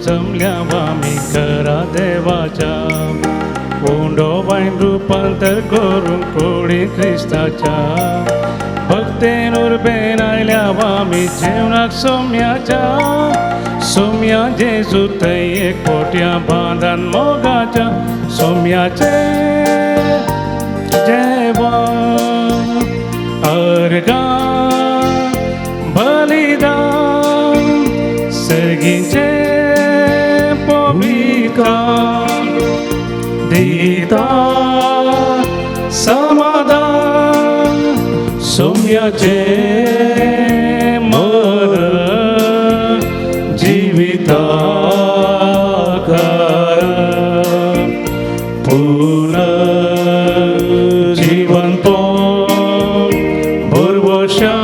जमल्यावा मी खरा देवाच्या ओंडोबाईन रूपांतर करून कोडी ख्रिस्ताच्या भक्तेनूर बेन आयल्यावा मी जेवणाक सोम्या जेजू थंय एक पोट्या बांधान मोगाच्या सोम्याचे जेवण अर्गा बलिदान सर्गीचे दिता समाधान सोम्याचे मर जीविताकार पुनर्जीवंतो भुर्वशा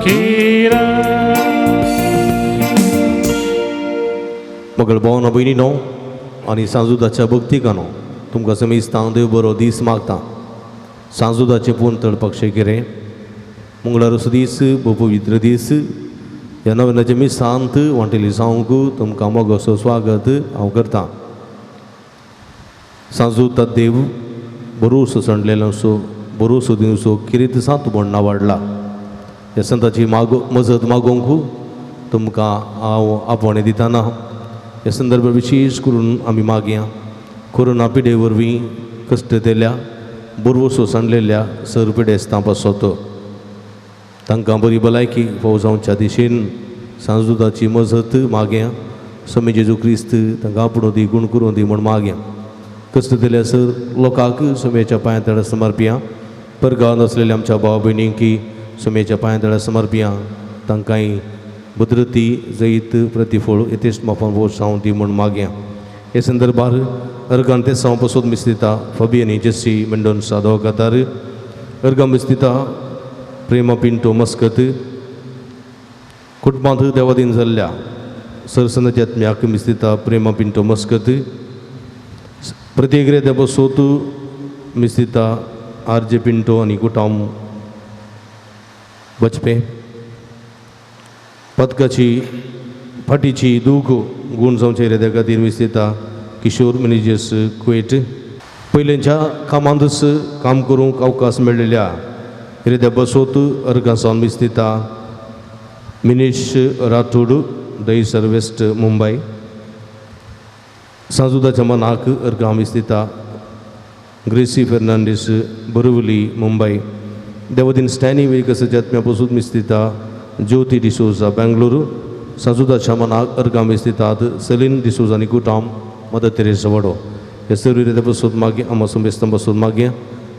किरा मगळ भावना भयणीनो आनी सांजुदाच्या भक्तिकानो तुमकां समेस्तां देव बरो दीस मागता. सांजुदाचे पूण तळपक्षे कितें मंगळारूस दीस पवित्र दीस ह्या नव्याच्या मिसांत वांटेली सांगूंक तुमकां मोगोसो स्वागत हांव करतां. सांजूत देव बरोस सणलेलो बरोस दिवसो किरीत सांत म्हणना वाडला. ह्या संताची मजत मागोवंक तुमकां हांव आपणे दिताना. ह्या संदर्भात विशेष करून आमी मागया कोरोना पिडे वरवीं कश्ट दिल्या बरवसो सांडलेल्या सरपिडेस्तां पासत तांकां बरी भलायकी फावो जावच्या दिशेन सांजुदाची मजत मागया. समी जेजू क्रिस्त तांकां आपणो दी गूण करूं दी म्हण मागया. कश्ट दिल्या सर लोकांक समेच्या पांयां समर्पिया. परगांत आसलेल्या आमच्या भाव भयणींकी समेच्या पांयां समर्पिया. तांकांय भद्रती जैत प्रतिफळ येतेच मोफान जावं दी म्हण मागया. हे संदर्भात अर्गां ते साव पसून मिस्तिता फबियनी जेसी मेंडोन सादो कातार अर्गां मिस्तिता प्रेमा पिंटो मस्कत कुटुंबांत देवादीन जाल्ल्या सरसनाच्या आत्म्याक मिस्तिता प्रेमा पिंटो मस्कत प्रत्येक रेद्या बसोत मिस्तिता आरजे पिंटो आनी कुटाम बचपे पदकाची फाटीची दूख गूण जावचे रेद्या खातीर मिस्तिता किशोर मॅनेजर्स कुवेट पयलेंच्या कामांतच काम करूंक अवकाश मेळिल्ल्या रेद्या बसोत अर्गां सावन मिस्तिता मिनेश राठोड दहीसर वेस्ट मुंबय. सांजुदाच्या मनाक अर्गां मिस्तिता ग्रेसी फेर्नांडीस बोरिवली मुंबय. देवदीन स्टॅनी वेकसाच्या आत्म्या पसून मिस्तिता ज्योती डिसोजा बेंगलुरू. सांजुदाच्या मनाक अर्गां मिस्तितात सेलीन डिसोजा आनी कुटाम मदर तेरेसा वडो. हे सर्व रेद्या बसोत मागे आमा संबेस्तां बसोत मागया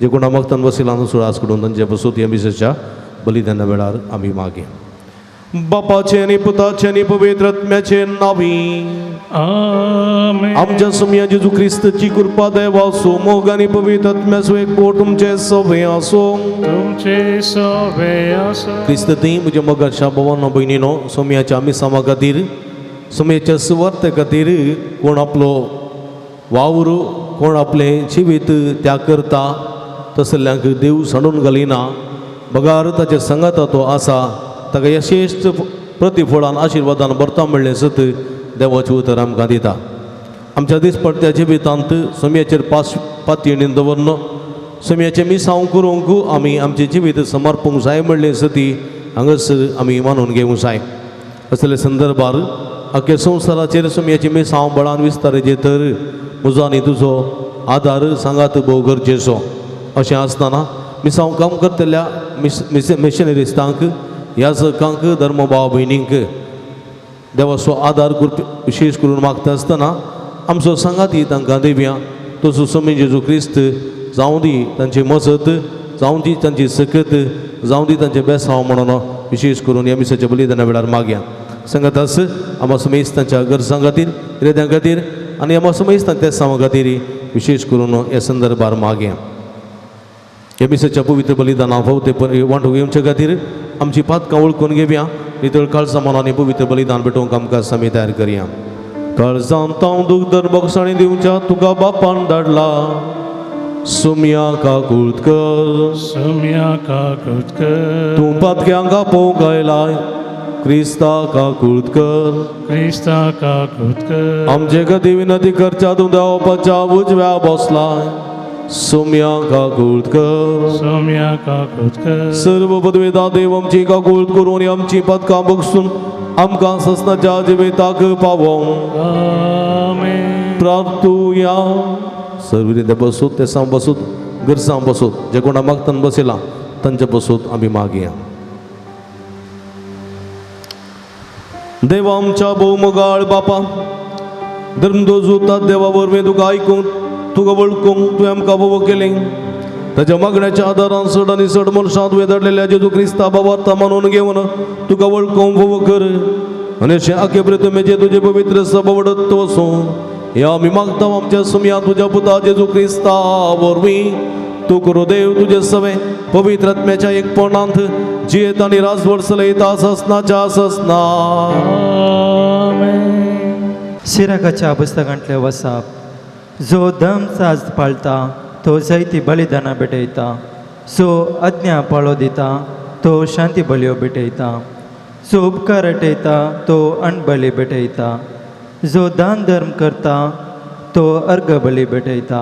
जे कोणा मागतान वसिलान सुळास कडून तांच्या बसोत ह्या मिसाच्या बलिदाना वेळार आमी मागया. बापाचे आनी पुताचे आनी पवित्र आत्म्याचे नांवी आमेन. आमच्या सम्या जेजू क्रिस्ताची कृपा देवा सो मोग आनी पवित्र आत्म्याचो एक पोट तुमचे सवे आसो. तुमचे सवे आसो. क्रिस्त ती म्हज्या मोगाच्या भवानो भयणीनो सोम्याच्या मिसां खातीर सोम्याच्या सुवार्ते खातीर कोण आपलो वावर कोण आपले जिवीत त्याग करता तसल्यांक देव सांडून घालिना. बगार ताच्या संगाता तो आसा ताका यशेस्त प्रतिफळान आशिर्वादान भरता मेळ्ळें सत देवाचें उतर आमकां दिता. आमच्या दिसपट्ट्या जिवितांत सोम्याचेर पातयेन दवरन सोम्याचें मिसांव करूंक आमी आमचें जिवीत समर्पूंक जाय म्हणलें सती हांगासर आमी मानून घेवंक जाय. असले संदर्भार अख्ख्या संवसाराचेर सोम्याचें मिसांव बळान विस्तारचे तर म्हजो आनी तुजो आदार सांगात भोव गरजेचो. अशें आसतना मिसांव काम करतल्या मिशनरिस्तांक ह्या सकांक धर्मभाव भयणींक देवाचो आदार विशेष करून मागता आसतना आमचो सांगाती तांकां दिवया. तसो समी जेजू क्रिस्त जावं दी तांची मजत जावं दी तांची सकत जावं दी तांचे बेसांव म्हणून विशेष करून ह्या मिसाच्या बलिदाना वेळार मागया. सांगातास आमा समेस्तांच्या गरजां खातीर रेद्यां खातीर आनी आमा समेस्तां त्या सावा खातीर विशेष करून ह्या संदर्भार मागया. एमिसाच्या पवित्र बलिदाना फावते वांटूक येवचे खातीर आमची पातकां वळखून घेवया नितळ काळजा मनांनी पवित्र बलिदान भेटोवंक आमकां आमी तयार करया काळजांत तांव दूख दरबक्षाणी दिवच्या तुका बापान धाडला सुम्या काकुळत कर Sumya kakutkar तूं पातक्यांक आपोवंक आयलाय क्रिस्ता काकुळत कर Krista kakutkar आमचे खातीर विनंती करच्या तूं देवाच्या उजव्या बसलाय सुम्या काकुळत कर Sumya kakutkar सर्व पदवेदा देव आमची काकुळत करून आमची पदकां बक्षून आमकां ससनाच्या जिविताक पावोवं Amen प्रार्थुया सर्व रित्या बसूत ते सां बसूत गरजां बसूत जे कोणा मागतान बसयला तांचे बसूत आमी मागया देवा आमच्या भोवमोगाळ बापा धर्मदोजूता देवा वरवीं तुका आयकूंक तुका वळखूंक तुवें आमकां बोव केलें ताच्या मागण्याच्या आदारान चड आनी चड मनशां तुवें धाडलेल्या जेजू क्रिस्ता बाबा मानून घेवन तुका वळखूंक बोव कर आनी अशें आखे प्रथमेचे तुजे पवित्र सभा वडत वचूं या आमी मागता आमच्या सुम्या तुज्या पुता जेजू क्रिस्ता वरवीं तूं करूं देव तुजे सवे पवित्र आत्म्याच्या एकपणांत जियेत आनी राजवट चलयता ससनाच्या ससना Amen सिराकाच्या पुस्तकांतले वसाप जो दम साज पाळटा तो जायती बलिदानां भेटयता जो आज्ञा पाळो दिता तो शांती बलयो भेटयता जो उपकार हटयता तो अणबली भेटयता जो दान धर्म करता तो अर्घ बली भेटयता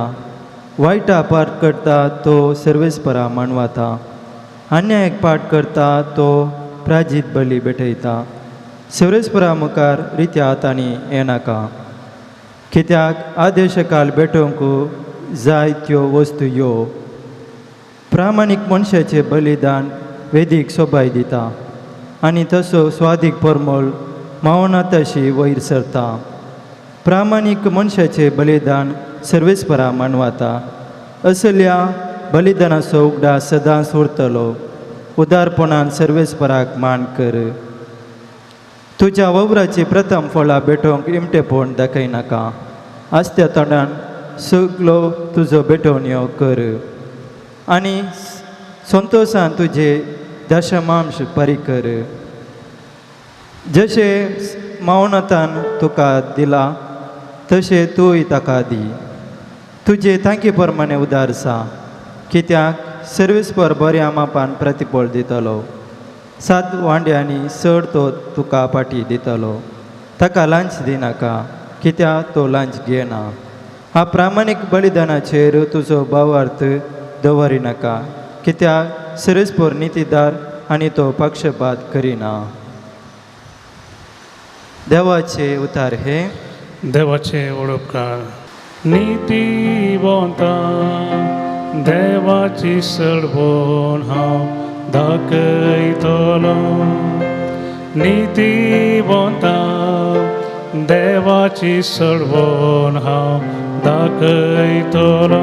वायटा पाठ करता तो सर्वेस्परा मानवाता अन्यायक पाठ करता तो प्राजीत बली भेटयता सर्वेस्परा मुखार रित्या हातांनी येनाका कित्याक आदेश काल भेटोवंक जाय त्यो वस्तू यो प्रामाणीक मनशाचें बलिदान वेदीक सोबाय दिता आनी तसो स्वादीक परमोल मावना तशी वयर सरता प्रामाणीक मनशाचें बलिदान सर्वेस्परा मानवाता असल्या बलिदानाचो उगडा सदांच उरतलो उदारपणान सर्वेस्पराक मान कर तुज्या वावराची प्रथम फळां भेटोवंक इमटेपण दाखयनाका आस्त्या तोंडान सगलो तुजो भेटोवण्यो कर आनी संतोशान तुजे दशमांश फारीक कर जशें मावनतान तुका दिला तशें तूंय ताका दी तुजे तांके प्रमाणे उदारसा कित्याक सर्वेस्पर बऱ्या मापान प्रतिफळ दितलो 7 वांड्यांनी चड तो तुका पाटी दितलो ताका लांच दिनाका कित्याक तो लांच घेना हा प्रामाणीक बलिदानाचेर तुजो भावार्थ दवरिनाका कित्याक सर्वेस्पर नितीदार आनी तो पक्षपात करिना देवाचे उतार हे देवाचे उडोपकार नीतिवंता देवाची सडवण हांव दाखयतलो नीतिवंता देवाची सडवण हांव दाखयतलो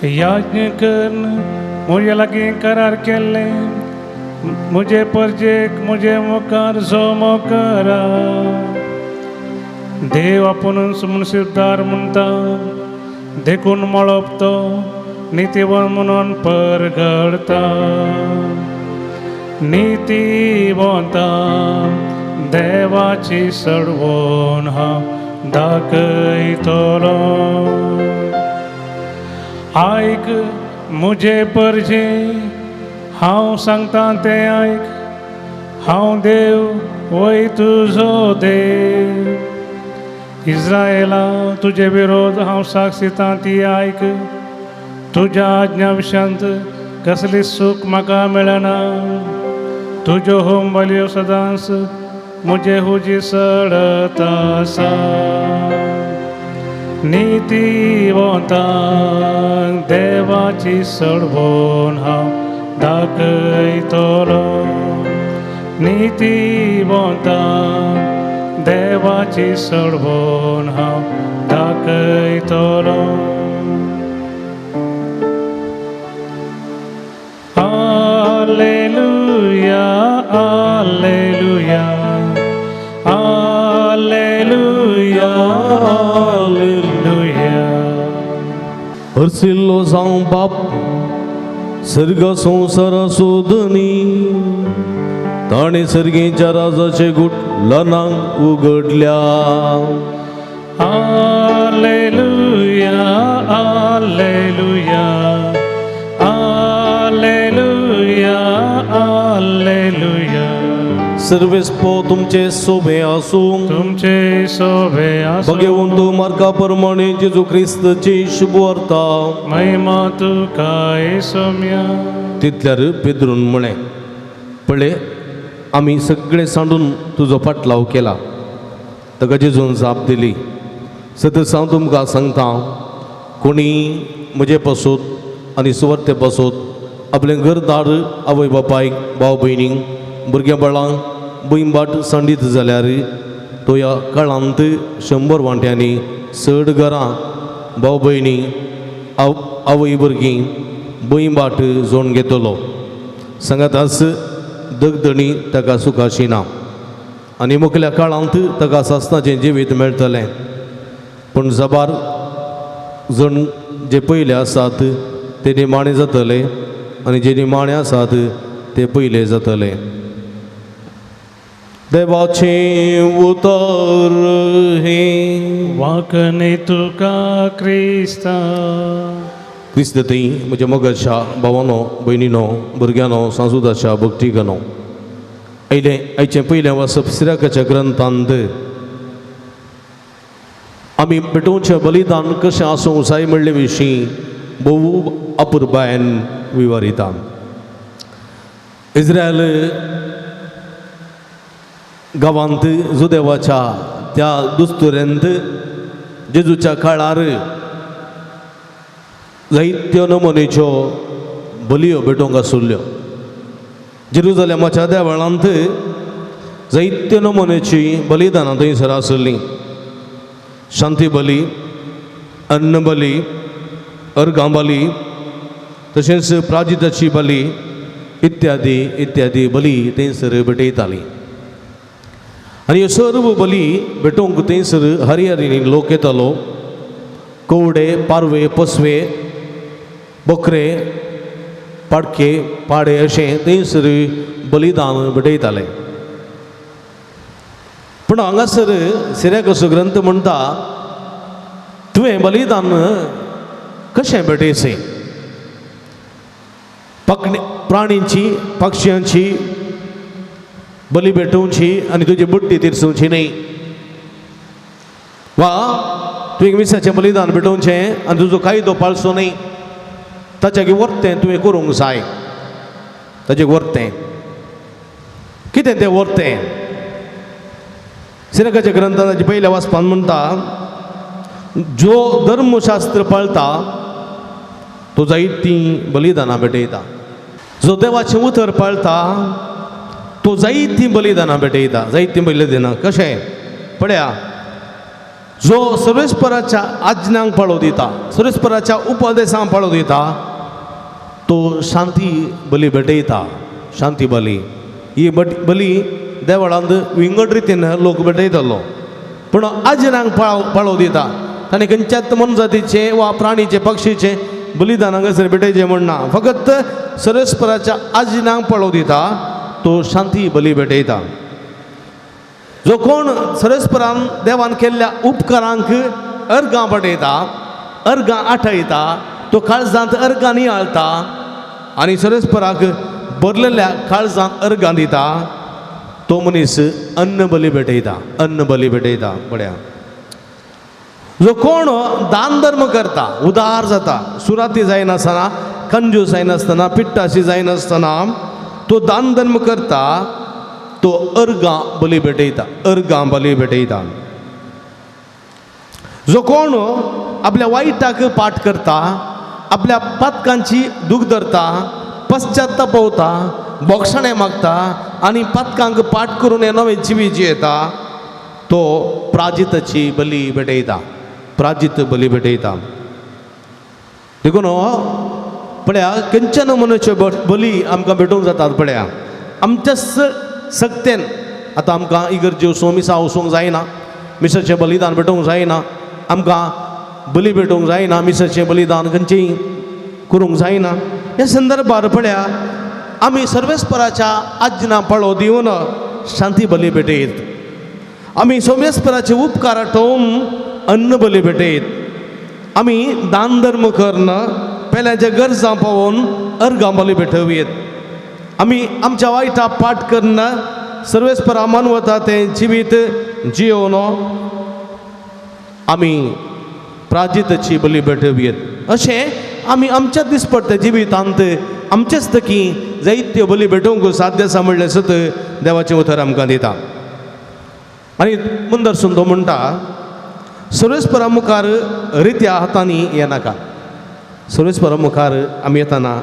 याज्ञ करून म्हजे लागीं करार केल्ले म्हजे परजेक म्हजे मुखार जोमो करा देव आपुणूच मुनसिबदार म्हणटा देखून मळप तो नितीवन म्हणून परगडता नितीवंता देवाची सडवण हांव दाखयतलो आयक म्हजे परजे हांव सांगता तें आयक हांव देव वय तुजो देव इस्रायेला तुजे विरोध हांव साक्षिता ती आयक तुज्या आज्ञा विशांत कसली सूख म्हाका मेळना तुज्यो होम बल्यो सदांच म्हजे हुजी सडत आसा नितीवंता देवाची सडवण हांव दाखयतलो नितीवंता देवाची सडवण हांव दाखयतलो Alleluia, Alleluia, Alleluia, Alleluia. हरसिल्लो जावं बाप सर्ग संसार सोदनी ताणे सर्गेच्या राजाचे गुट लनांक उगडल्या. Alleluia, Alleluia, Alleluia, Alleluia. सर्वेस्पो तुमचे सोबे आसूं. तुमचे सोबे आसूं. भगवंत मार्गाप्रमाणे जेजू ख्रिस्ताची शुभ वार्ता. महिमा तुका येसुम्या. तितल्यार पेद्रून म्हणे, पळय आमी सगळे सांडून तुजो पाटलाव केला. ताका जेजून जाप दिली, सतत हांव तुमकां सांगता, कोणी म्हजे पासून आनी सुवार्ते पासून आपलें घरदार आवय बापायक भाव भयणींक भुरग्या बाळांक भुंयबाट सांडीत जाल्यार तो ह्या काळांत 100 वांट्यांनी चड घरां भाव भयणी आवय भुरगीं भुंयबाट जोडून घेतलो. सांगात आस दगदणी ताका सुखाची ना आनी मुखल्या काळांत ताका सासणाचें जिवीत मेळटलें. पूण जबार जण जे पयले आसात ते निमाणे जातले आनी जे निमाणे आसात ते पयले जातले. देवाचें उतर हे वाकणे तुका क्रिस्ता. क्रिस्तती म्हज्या मोगाच्या भावानो भयणीनो भुरग्यानो सांसुदाच्या भक्तीगनो, आयचें पयलें वचप सिराकाच्या ग्रंथांत आमी पेटोवचें बलिदान कशें आसूं जाय म्हणले विशीं भोव अपुर्बायेन विवरिता. इस्रायल गांवांत जुदेवाच्या त्या दुस्तुरेंत जेजूच्या काळार जायत्यो नमुनेच्यो बलयो भेटोवंक आसुल्ल्यो. जेरुजलेमाच्या देवळांत जायत्यो नमुनेची बलिदानां थंयसर आसुल्लीं. शांती बली, अन्न बली, अर्गां बली, तशेंच प्राजिताची बली इत्यादी इत्यादी बली थंयसर भेटयतालीं. आनी ह्यो सर्व बली भेटोवंक थंयसर हरिहरीन लोक येतालो. कवडे, पारवे, पसवे, बकरे, पाडके, पाडे अशें थंयसर बलिदान भेटयताले. पूण हांगासर सिराकाचो ग्रंथ म्हणटा, तुवें बलिदान कशें भेटयचें? प्राणींची, पक्ष्यांची बली भेटोवची आनी तुजी बुड्डी तिरसोवची न्ही. वा तुवें विसाचें बलिदान भेटोवचें आनी तुजो कायदो पाळचो न्ही. ताचें वर्तें तुवें करूंक जाय. ताचें वर्तें कितें तें वर्तें? सिराकाच्या ग्रंथाची पयल्या वाचपान म्हणटा, जो धर्मशास्त्र पाळटा तो जायतीं बलिदानां भेटयता. जो देवाचें उतर पाळटा तो जायतीं बलिदानां भेटयता. जायतीं बलिदानां कशें पळया, जो सर्वेस्पराच्या आज्ञांक पाळो दिता, सर्वेस्पराच्या उपदेशांक पाळो दिता, तो शांती बली भेटयता. शांती बली ही बली देवळांत विंगड रितीन लोक भेटयतालो. पूण आज्ञांक पाळो दिता. ताणें खंयच्याच मनजातीचे वा प्राणीचे, पक्षीचे बलिदान हांगासर भेटयचें म्हणना. फकत सर्वेस्पराच्या आज्ञांक पाळो दिता तो शांती बली भेटयता. जो कोण सर्वेस्परान देवान केल्ल्या उपकारांक अर्गां भेटयता, अर्गां आठयता, तो काळजांत अर्गां नियाळटा आनी सर्वेस्पराक भरलेल्या काळजांत अर्गां दिता, तो मनीस अन्न बली भेटयता. अन्न बली भेटयता. पळया, जो कोण दान धर्म करता, उदार जाता, सुराती जायनासतना, कंजूस जायनासतना, पिट्टाशी जायनासतना तो दान धर्म करता, तो अर्गां बली भेटयता. अर्गां बली भेटयता. जो कोण आपल्या वायटाक पाठ करता, आपल्या पातकांची दूख धरता, पश्चात्तापवता, बोक्षणे मागता आनी पातकांक पाठ करून हे नवे जिवीत जियेता, तो प्राजिताची बली भेटयता. प्राजित बली भेटयता. देखून पळया, खंयच्या नमुन्याच्यो बली आमकां भेटूंक जातात. पळया, आमच्या सक्तेन आतां आमकां इगर्ज्यो वचूंक, मिसा वचूंक जायना, मिसाचें बलिदान भेटोवंक जायना, आमकां बली भेटूंक जायना मिसाचें बलिदान खंयचेंय करूंक जायना ह्या संदर्भार पळया आमी सर्वेस्पराच्या आज्ञा पाळो दिवन शांती बली भेटयत आमी सोमेस्पराचे उपकार आठोवन अन्न बली भेटयत आमी दान धर्म करन पेल्याच्या गरजा पावोवन अर्गां बली भेटयत आमी आमच्या वायटा पाठ करन सर्वेस्परा मानवता तें जिवीत जियोवन आमी प्राजितची बली भेटयत अशें आमी आमच्या दिसपट्ट्या जिवितांत आमचेच तकी जायत्यो बली भेटोवंक साध्य आसा म्हणलें सत देवाचें उतर आमकां दिता आनी मुंदरसून तो म्हणटा सर्वेस्परा मुखार रित्या हातांनी येनाका सर्वेस्परा मुखार आमी येताना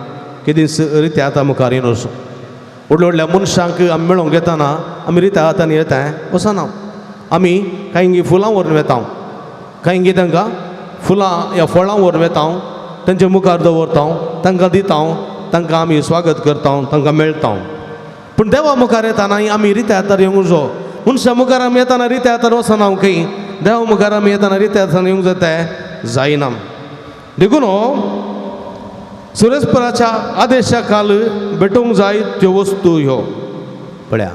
कितें रित्या हाता मुखार येवन वचूं व्हडल्या व्हडल्या मनशांक आमी मेळोंक येताना आमी रित्या हातांनी येता वचना आमी कांय फुलां व्हरून वेता कांय तांकां फुलां ह्या फळां व्हरून वेता तांच्या मुखार दवरता तांकां दिता तांकां आमी स्वागत करता तांकां मेळटा पूण देवा मुखार येताना आमी रित्या हातार येवंक जाय मनशा मुखार आमी येताना रित्या हातार वचना खंय देवा मुखार आमी येताना रित्या हातार येवंक जाता जायना देखून सुरेस्पराच्या आदेशा खाल भेटोवंक जाय त्यो वस्तू ह्यो पळया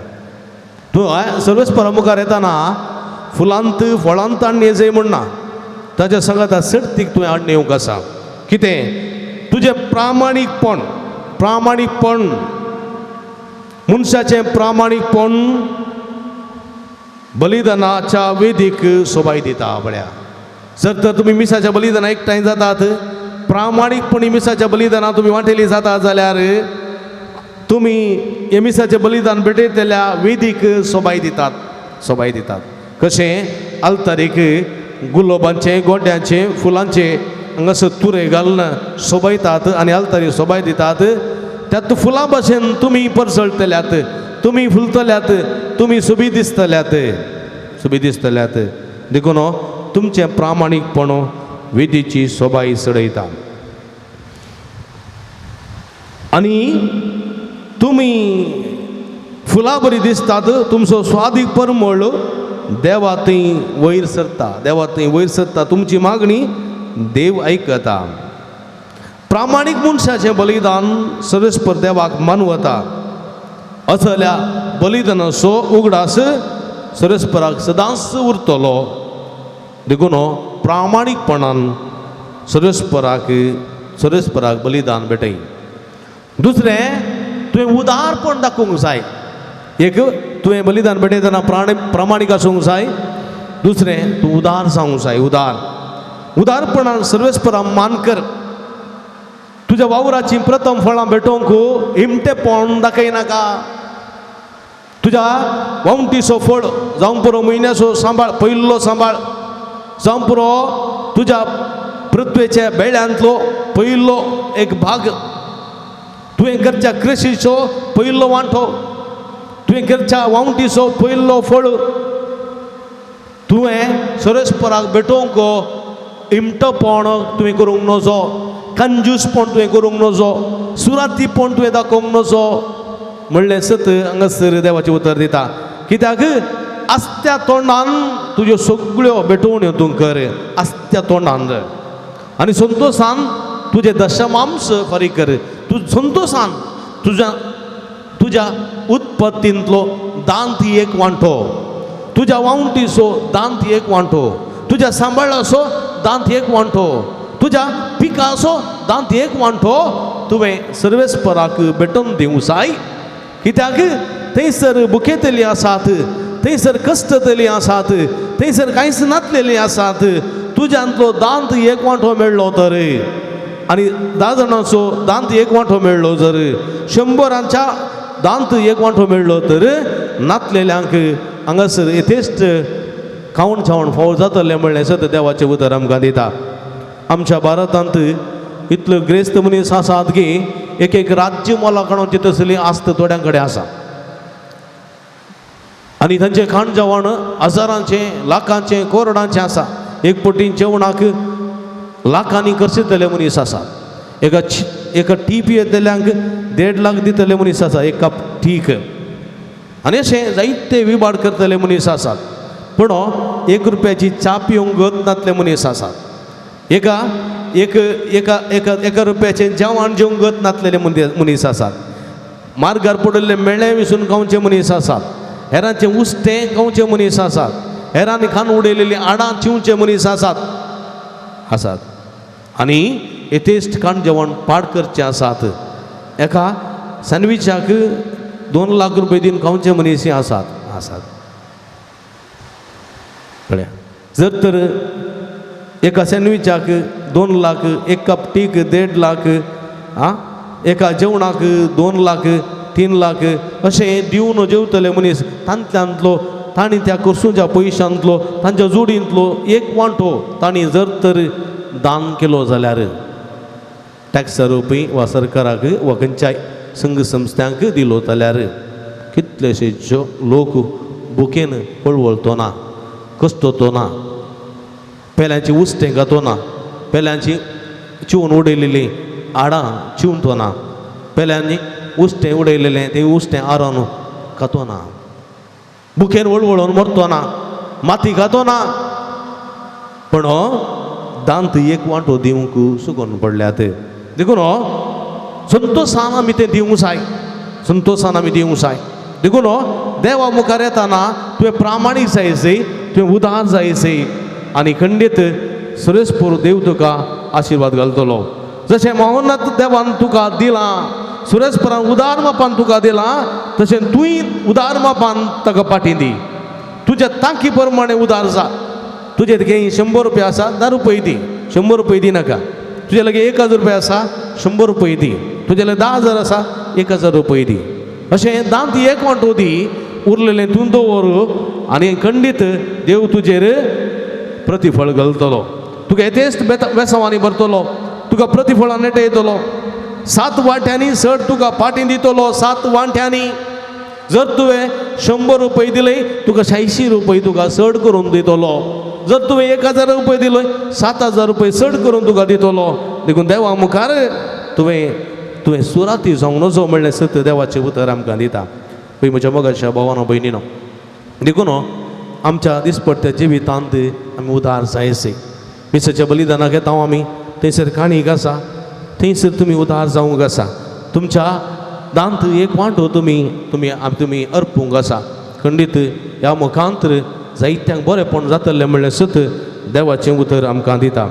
तूं सर्वेस्परा मुखार येताना फुलांत फळांत हाडून येजय म्हणना ताच्या सांगात सर्तीक तुवें हाडून येवंक आसा कितें तुजें प्रामाणीकपण मनशाचें प्रामाणीकपण बलिदानाच्या वेदीक सोबाय दिता पळया जर तर तुमी मिसाच्या बलिदाना एकठांय जातात प्रामाणीकपणी मिसाच्या बलिदानां तुमी वांटेली जाता जाल्यार तुमी हे मिसाचें बलिदान भेटयतल्या वेदीक सोबाय दितात कशें आल्तारीक गुलाबांचे गोड्यांचे फुलांचे हांगासर तुरे घालून सोबयतात आनी आल्तारी सोबाय दितात त्यात फुलां भाशेन तुमी परसळटल्यात तुमी फुलतल्यात तुमी सुबी दिसतल्यात देखून तुमचें प्रामाणीकपण वेदीची सोबाय चडयता आनी तुमी फुलां बरी दिसतात तुमचो स्वादीक परमळ देवा थंय वयर सरता तुमची मागणी देव आयकता प्रामाणीक मनशाचें बलिदान सर्वेस्पर देवाक मानवता असल्या बलिदानाचो उगडास सर्वेस्पराक सदांच उरतलो देखून प्रामाणीकपणान सर्वेस्पराक बलिदान भेटय दुसरें तुवें उदारपण दाखोवंक जाय एक तुवें बलिदान भेटयतना प्रामाणीक आसूंक जाय दुसरें तूं उदार जावंक जाय उदारपणान सर्वेस्परा मानकर तुज्या वावराची प्रथम फळां भेटोवंक हिमटेपण दाखयनाका तुज्या वावंटीचो फळ जावं पुरो म्हयन्याचो सांबाळ पयलो सांबाळ जावं पुरो तुज्या पृथ्वेच्या बेळ्यांतलो पयलो एक भाग तुवें घरच्या कृशीचो पयलो वांटो तुवें घरच्या वावंटीचो पयलो फळ तुवें सर्वेस्पराक भेटोवंक इमटपण तुवें करूंक नजो कंजूसपण तुवें करूंक नजो सुरातीपण तुवें दाखोवंक नजो म्हणलें सत हांगासर देवाचें उतर दिता कित्याक आस्त्या तोंडान तुज्यो सगळ्यो भेटोवण्यो तूं कर आस्त्या तोंडान आनी संतोशान तुजें दशमांश फारीक कर तूं संतोशान तुज्या उत्पत्तींतलो दांत एक वांटो तुज्या वावंटीचो दांत एक वांटो तुज्या सांबाळाचो दांत एक वांटो तुज्या पिकाचो दांत एक वांटो तुवें सर्वेस्पराक भेटोवन दिवंक जाय कित्याक थंयसर बुकेतली आसात थंयसर कश्टतली आसात थंयसर कांयच नातलेली आसात तुज्यांतलो दांत एक वांटो मेळ्ळो तर आनी 10 जाणांचो दांत एक वांटो मेळ्ळो जर 100 दांत एक वांटो मेळ्ळो तर नातलेल्यांक हांगासर यथेश्ट खावण छावण फावो जातलें म्हणलें सत देवाचें उतर आमकां दिता आमच्या भारतांत इतलो ग्रेस्त मनीस आसात की एक राज्य मोलाकणांची तसली आस्त थोड्यां कडेन आसा आनी तांचें खाण जेवण हजारांचें लाखांचें करोडांचें आसा एक पटीन जेवणाक लाखांनी खर्चितले मनीस आसात एका टी पियेतल्यांक 1.5 लाख दितले मनीस आसा एक कप टीक आनी अशें जायते विबाड करतले मनीस आसात पूण 1 रुपयाची च्या पिवंक गत नातले मनीस आसात एका एक एका एका एका रुपयाचे जेवण जेवंगत नातलेले मनीस आसात. मार्गार पडिल्ले मेळे विसून खावचे मनीस आसात. हेरांचे उस्ते खावचे मनीस आसात. हेरांनी खान उडयलेली आडां चिवचे मनीस आसात. आनी एथेस्ट खाण जेवण पाड करचे आसात. एका सँडविचाक 2 लाख रुपये दिवन खावचे मनीस आसात. कळ्या जर तर एका सँडविचाक 2 लाख, एक कप टीक 1.5 लाख, एका जेवणाक 2 लाख 3 लाख अशें दिवन जेवतले मनीस तांतल्यांतलो तांणी त्या करसूच्या पयशांतलो तांच्या जोडींतलो एक वांटो तांणी जर तर दान केलो जाल्यार टॅक्स रुपी वा सरकाराक वा खंयच्याय संघ संस्थांक दिलो जाल्यार कितलेशे लोक बुकेन पळवळतो ना, कस्तोतो ना, पेल्यांची उस्तें गातो ना, पेल्यांची चिवून उडयलेली आडां चिवतो ना, पेल्यांनी उस्तें उडयलेलें तें उस्तें आरोन खातो ना, बुकेन वळवळोन मरतो ना, माती खातो ना. पण हो दांत एक वांटो दिवंक सुकोन पडल्यात. देखून हो संतोशान आमी तें दिवंक जाय. संतोशान आमी दिवंक जाय. देखून हो देवा मुखार येताना तुवें प्रामाणीक जायचें, तुवें उदार जायचें आनी खंडीत सुरेशपूर देव तुका आशिर्वाद घालतलो. जशें महोन्नत देवान तुका दिलां, सुरेशपुरान उदार मापान तुका दिलां, तशें तुंय उदार मापान ताका फाटीं दी. तुज्या तांकी प्रमाणे उदार जा. तुजे लागीं 100 रुपया आसा 10 रुपये दी, 100 रुपये दी नाका. तुजे लागीं 1000 रुपया आसा 100 रुपये दी. तुजे लागीं 10,000 आसा 1000 रुपये दी. अशें दांत एक वांटो दी, उरलेलें तूं दवर आनी खंडीत देव तुजेर प्रतिफळ घालतलो. तुका येतेस्त वेसांवांनी भरतलो, तुका प्रतिफळां नेटे येतलो. 7 वांट्यांनी चड तुका फाटीं दितलो. 7 वांट्यांनी जर तुवें 100 रुपये दिले तुका 86 रुपये तुका चड करून दितलो. जर तुवें 1000 रुपये दिले 7000 रुपये चड करून तुका दितलो. देखून देवा मुखार तुवें सुराती जावंक नजो म्हणलें सत देवाचें उतर आमकां दिता. पळय म्हज्या मोगाच्या भावानो भयणीनो, देखून आमच्या दिसपट्ट्या जिवितांत आमी उदार जायचे. मिसाच्या बलिदानाक येता आमी, थंयसर काणीक आसा, थंयसर तुमी उदार जावंक आसा. तुमच्या दांत एक वांटो तुमी अर्पूंक आसा. खंडीत ह्या मुखांतर जायत्यांक बरेंपण जातलें म्हणलें सत देवाचें उतर आमकां दिता.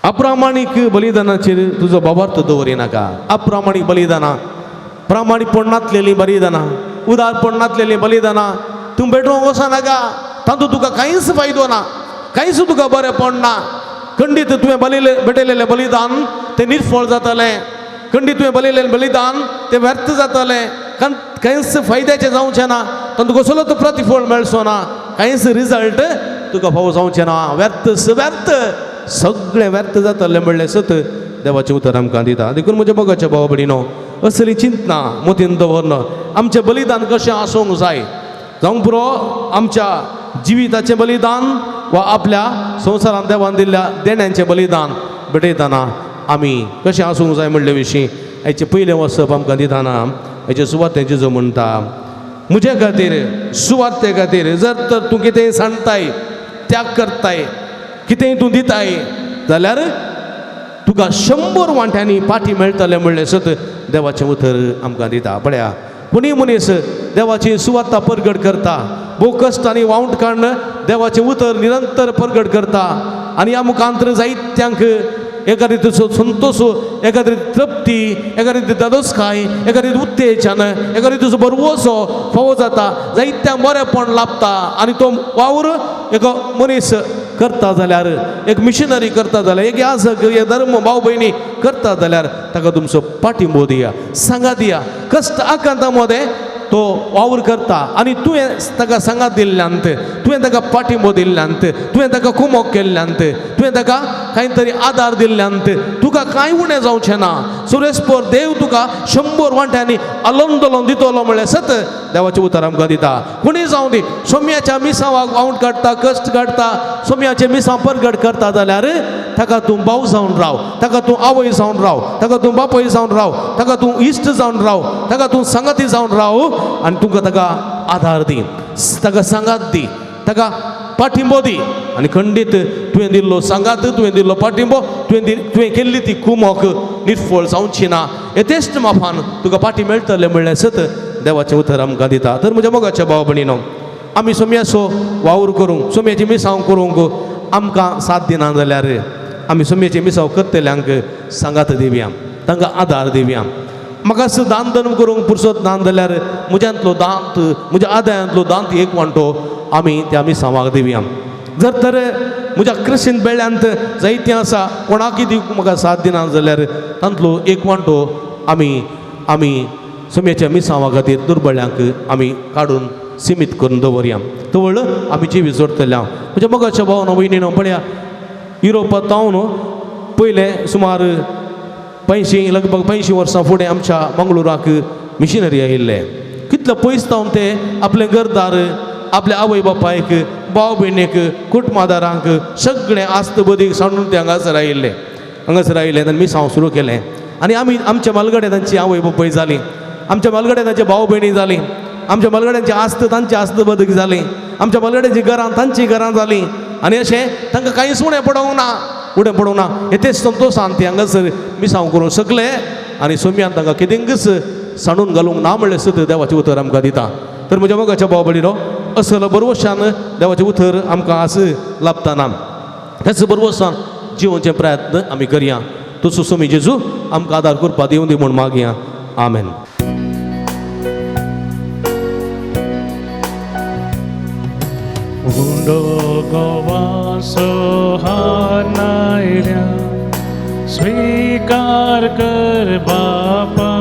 अप्रामाणीक बलिदानाचेर तुजो बाबार्थ दवरिनाका. अप्रामाणीक बलिदानां, प्रामाणीकपण नासलेलीं बलिदानां, उदारपण नासलेलीं बलिदानां तूं भेटोवंक वचनाका. तातूंत तुका कांयच फायदो ना, कांयच तुका बरेंपण ना. खंडीत तुवें भेटयलेलें बलिदान तें निर्फळ जातलें. खंडीत तुवें बलयलेलें बलिदान तें व्यर्थ जातलें. कांयच फायद्याचें जावचें ना. तातूंत कसलोच प्रतिफळ मेळचो ना. कांयच रिजल्ट तुका फावो जावचें ना. व्यर्थ सगळें व्यर्थ जातलें म्हणलें सत देवाचें उतर आमकां दिता. देखून म्हज्या मोगाच्या भावा भयणीनो, असली चिंतना मतीन दवरन आमचें बलिदान कशें आसूंक जाय. जावंक पुरो आमच्या जिविताचें बलिदान वा आपल्या संवसारांत देवान दिल्ल्या देण्यांचें बलिदान भेटयतना आमी कशें आसूंक जाय म्हणले विशीं हेचें पयलें वचप आमकां दितना हेचे सुवातेचें जो म्हणटा, म्हजे खातीर सुवाते खातीर जर तर तूं कितेंय सांडटाय, त्याग करताय, कितेंय तूं दिताय जाल्यार तुका 100 वांट्यांनी पाठी मेळटलें म्हणलें सत देवाचें उतर आमकां दिता. पळया, कोणी मनीस देवाची सुवाता परगट करता, भोव कश्ट आनी वावंट काडून देवाचें उतर निरंतर परगट करता आनी ह्या मुखांतर जायत्यांक एका रितीचो संतोष, एका रिती तृप्ती, एका रिती दादोसकाय, एका रिती उत्तेजन, एका रितीचो बरवोसो फावो जाता. जायत्यांक बरेंपण लाभता आनी तो वावर एक मनीस करता जाल्यार, एक मिशनरी करता जाल्यार, एक याजक, एक धर्म भाव भयणी करता जाल्यार ताका तुमचो पाठिंबो दिया, सांगात दिया. कश्ट आकांतामध्ये तो वावर करता आनी तुवें ताका सांगात दिल्ल्यांत, तुवें ताका पाठिंबो दिल्ल्यांत, तुवें ताका कुमोग केल्ल्यांत, तुवें ताका कांय तरी आदार दिल्ल्यांत तुका कांय उणें जावचें ना. सुरेशपोर देव तुका 100 वांट्यांनी आलोन दोलोन दितलो म्हणलें सत देवाचें उतर आमकां दिता. कोणीय जावं दी, सोम्याच्या मिसां वावंट काडटा, कश्ट काडटा, सोम्याचे मिसां परगट करता जाल्यार ताका तूं भाव जावन राव, ताका तूं आवय जावन राव, ताका तूं बापय जावन राव, ताका तूं इश्ट जावन राव, ताका तूं संगती जावन राव आनी तुका ताका आदार दी, ताका सांगात दी, ताका पाठिंबो दी आनी खंडीत तुवें दिल्लो सांगात तुवें दिल्लो पाठिंबो तुवें केल्ली ती कुमोक निरफळ जावची ना हे तेस्ट माफान तुका पाठी मेळटले म्हणलें सत देवाचें उतर आमकां दिता. तर म्हज्या मोगाच्या भाव भयणीनो आमी सोम्याचो वावर करूंक सोम्याची मिसांव करूंक आमकां साथ दिना जाल्यार आमी सोम्याची मिसांव करतल्यांक सांगात दिवया तांकां आदार दिवया. म्हाका दान धर्म करूंक पुरसत ना जाल्यार म्हज्यांतलो दांत म्हज्या आदायांतलो दांत एक वांटो आमी त्या मिसांवाक दिवया. जर तर म्हज्या क्रिस्तीन बेळ्यांत जायतीं आसा कोणाकय दिवंक म्हाका साथ दिना जाल्यार तांतलो एक वांटो आमी सोम्याच्या मिसांवा खातीर दुर्बळ्यांक आमी काडून सीमीत करून दवरया. तवळ आमी जिवी जोडटल्या. म्हज्या मोगाच्या भावानो भयणीनो पळया युरोपांत न्हू पयले सुमार 85 वर्सां फुडें आमच्या मंगळुराक मिशनरी आयिल्ले. कितले पयस जावन ते आपले घरदार आपल्या आवय बापायक भाव भयणीक कुटुंबादारांक सगळें आस्त बदीक सांडून ते हांगासर आयिल्ले तांणी मिसांव सुरू केलें. आनी आमी आमच्या मालगडे तांची आवय बापाय जाली आमच्या मालगडे तांचे भाव भयणी जाली आमच्या मालगड्यांची आस्त तांची आस्त बदक जाली आमच्या मालगड्यांची घरां तांची घरां जालीं आनी अशें तांकां कांयच उणें पडोंक ना हे ते संतोशान ते हांगासर मिसांव करूंक शकले. आनी सोम्यान तांकां कितेंकच सांडून घालूंक ना म्हणलें सत देवाचें उतर आमकां दिता. तर म्हज्या मोगाच्या भाव भयणीनो असल बरोवशान देवाचें उतर आमकां आज लाभतना हेच बरोवशान जिवोवचे प्रयत्न आमी करया. तसो सोमी जेजू आमकां आदार करपाक दिवं दी म्हूण मागया. आमेन. सोहानायल्या स्वीकार कर बापा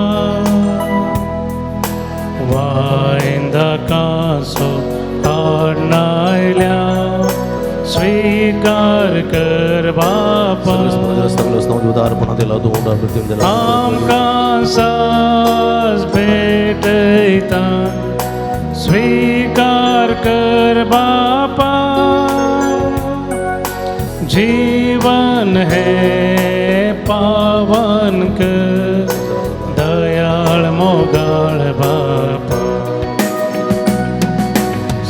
वायंदा कासो हानायल्या स्वीकार कर बापा आमकां सास भेटयता स्वीकार कर बापा जीवन है पावन कर दयाळ मोगाळ बापा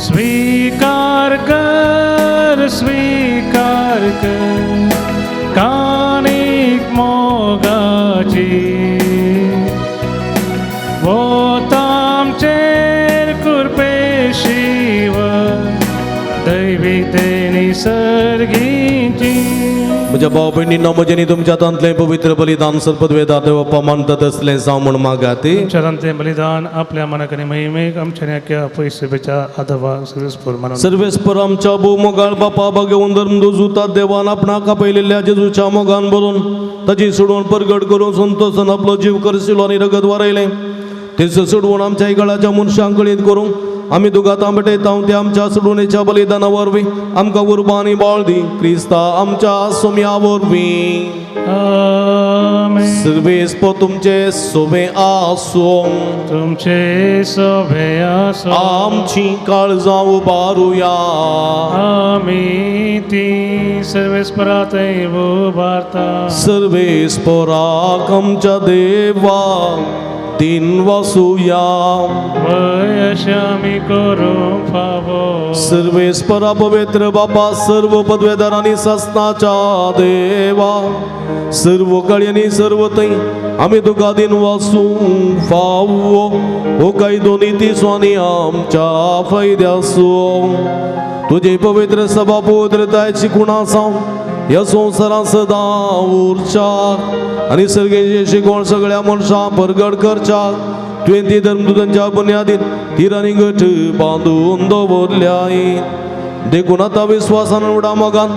स्वीकार कर कानिक मोगाची वो तामचेर कुरपेशीव दैवी तेनी सर्गीची. म्हज्या भाव भयणींनो म्हजें तुमच्या तांतलें पवित्र बलिदान सर्पद्वेदा देवप्पा मानतात असलें जावं म्हूण मागात. तुमच्या बलिदान आपल्या मनाक आनी महिमेक आमच्या नेक्या पयशेच्या आदवा सर्वेस्पर मानून सर्वेस्पर आमच्या भोवमोगाळ बापा भगवंत धर्मदूता देवान आपणाक आपयलेल्या जेजूच्या मोगान भरून ताची सोडवण परगट करून संतोषान आपलो जीव करशिलो आनी रगत वारयलें. तेच सोडवून आमच्या इगळाच्या मनशांक कळीत करूंक आमी तुका तांबटयता ते आमच्या सोडवणेच्या बलिदाना वरवीं आमकां उर्बानी बाळ दी क्रिस्ता आमच्या सोम्या वरवीं. सर्वेस्पर तुमचे सोबे आसूं तुमचे सोबे आसूं आमची काळजां उबारुया आमी ती सर्वेस्परांतय उबारता. सर्वेस्पराक आमच्या देवा दिन वासुया वयशामी करूं फावो. सर्वेस्परा पवित्र बापा सर्व पदवेदारांनी सस्नाच्या देवा सर्व कळ्यांनी सर्व थंय आमी तुका दिन वासूंक फावो हो काही दोनी तिसवांनी आमच्या फायद्यासो. तुजे पवित्र सभा पवित्रतायची गुणां सावन ह्या संवसारांत सदां उरच्या आनी सर्गेचे शिकवण सगळ्या मनशां परगट करच्या. तुवें ती धर्मदूतांच्या बुन्यादीन तिरांनी घट बांदून दवरल्याय. देखून आतां विस्वासान उडा मोगान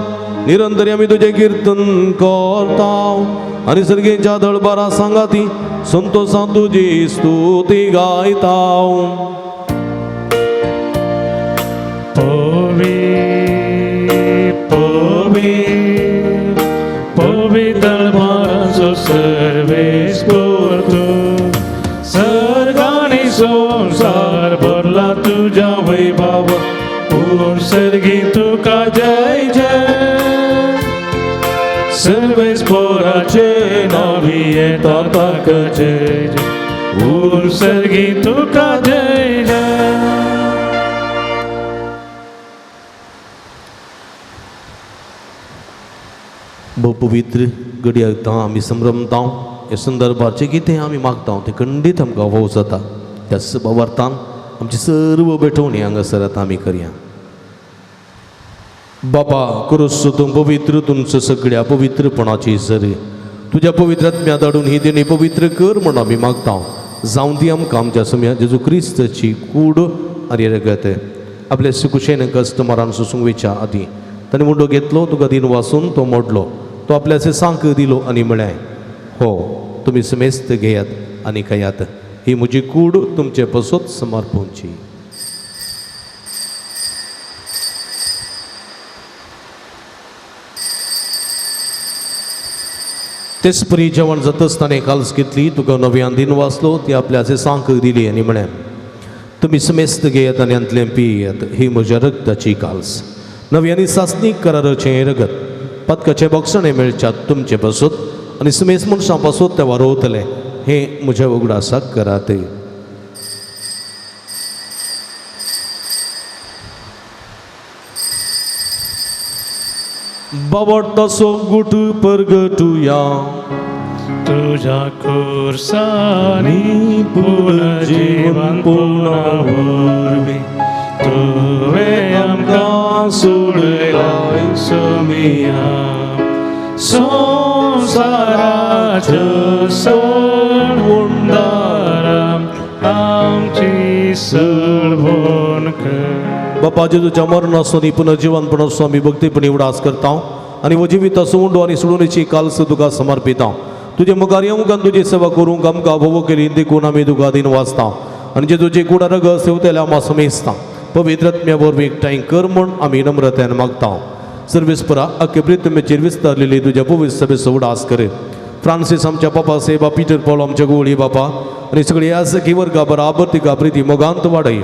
निरंतर आमी तुजें कीर्तन करता आनी सर्गेच्या दळबारा सांगाती संतोशान तुजी स्तुती गायता. दळबाराचो सर्वेस्पर तूं सर्गांनी संवसार भरला तुज्या वैभव पूर्ण सर्गी तुका जय जय. सर्वेस्पराचे नावी येता ताका जय जय पूर्ण सर्गी तुका जय जय. पवित्र घडयाळ आमी संभ्रमता हे संदर्भाचे कितें आमी मागता ते खंडीत आमकां वो जाता त्या सुवार्थान आमची सर्व बेठवणी हांगासर आतां आमी करया बाबा करोस तूं पवित्र तुमचं सगळ्या पवित्रपणाची सर तुझ्या पवित्रात्म्या धाडून ही देणी पवित्र कर म्हण आमी मागता जावं ती आमकां आमच्या सम्या जेजू क्रिस्ताची कूड आनी रगत आपल्या सुकुशेन कस्टमरान सुसूंक वेच्या आदी ताणें मुंडो घेतलो तुका दिन वाचून तो मोडलो तो आपल्याचे सांक दिलो आनी म्हळें हो तुमी समेस्त घेयात आनी खायात ही म्हजी कूड तुमचे पसोत समर्पूंची तेच परी जेवण जाता आसतना काल्स घेतली तुका नव्यान दिन वाचलो ती आपल्याचे सांक दिली आनी म्हळें तुमी समेस्त घेयात आनी अंतलें पियेयात ही म्हज्या रगताची काल्स नव्यानी सासणीक कराराचें रगत पदकाचें बक्षणें मेळच्यात तुमचे पासून आनी समेस्त मनशां पासून ते वारोवतले हे म्हज्या उगडासाक करात बावडटासो गुट परगटुया तुझ्या खुर्सानी पुनर्जीवन पुनर्वरवी तुवें आमकां सोडलाय सोमिया संवसाराच्यो सोडवंडाराम आमची सरभोन कर बापा जेजूच्या मरणाचो आनी पुनर्जीवनपणाचो आमी भक्तीपणी उडास करता आनी हो जिविताचो उंडो आनी सोडुणेची काल्स तुका समर्पिता तुजे मुखार येवंक तुजी सेवा करूंक आमकां भोव केली देखून आमी तुका दिन वाचता आनी जेजूची कुडा रग सेवतेल्या आमी समेजता पवित्रत्म्या वरवीं एकठांय कर म्हूण आमी नम्रतेन मागता सर्वेस्परा अख्खे प्रितमेचेर विस्तारलेली तुज्या पवित्र सभेचो उडास कर फ्रांसीस आमच्या बापा सेवा पिटर पॉल आमच्या गोळी बापा आनी सगळी यासकी वर्गा बराबर तिका प्रिती मोगांत वाडय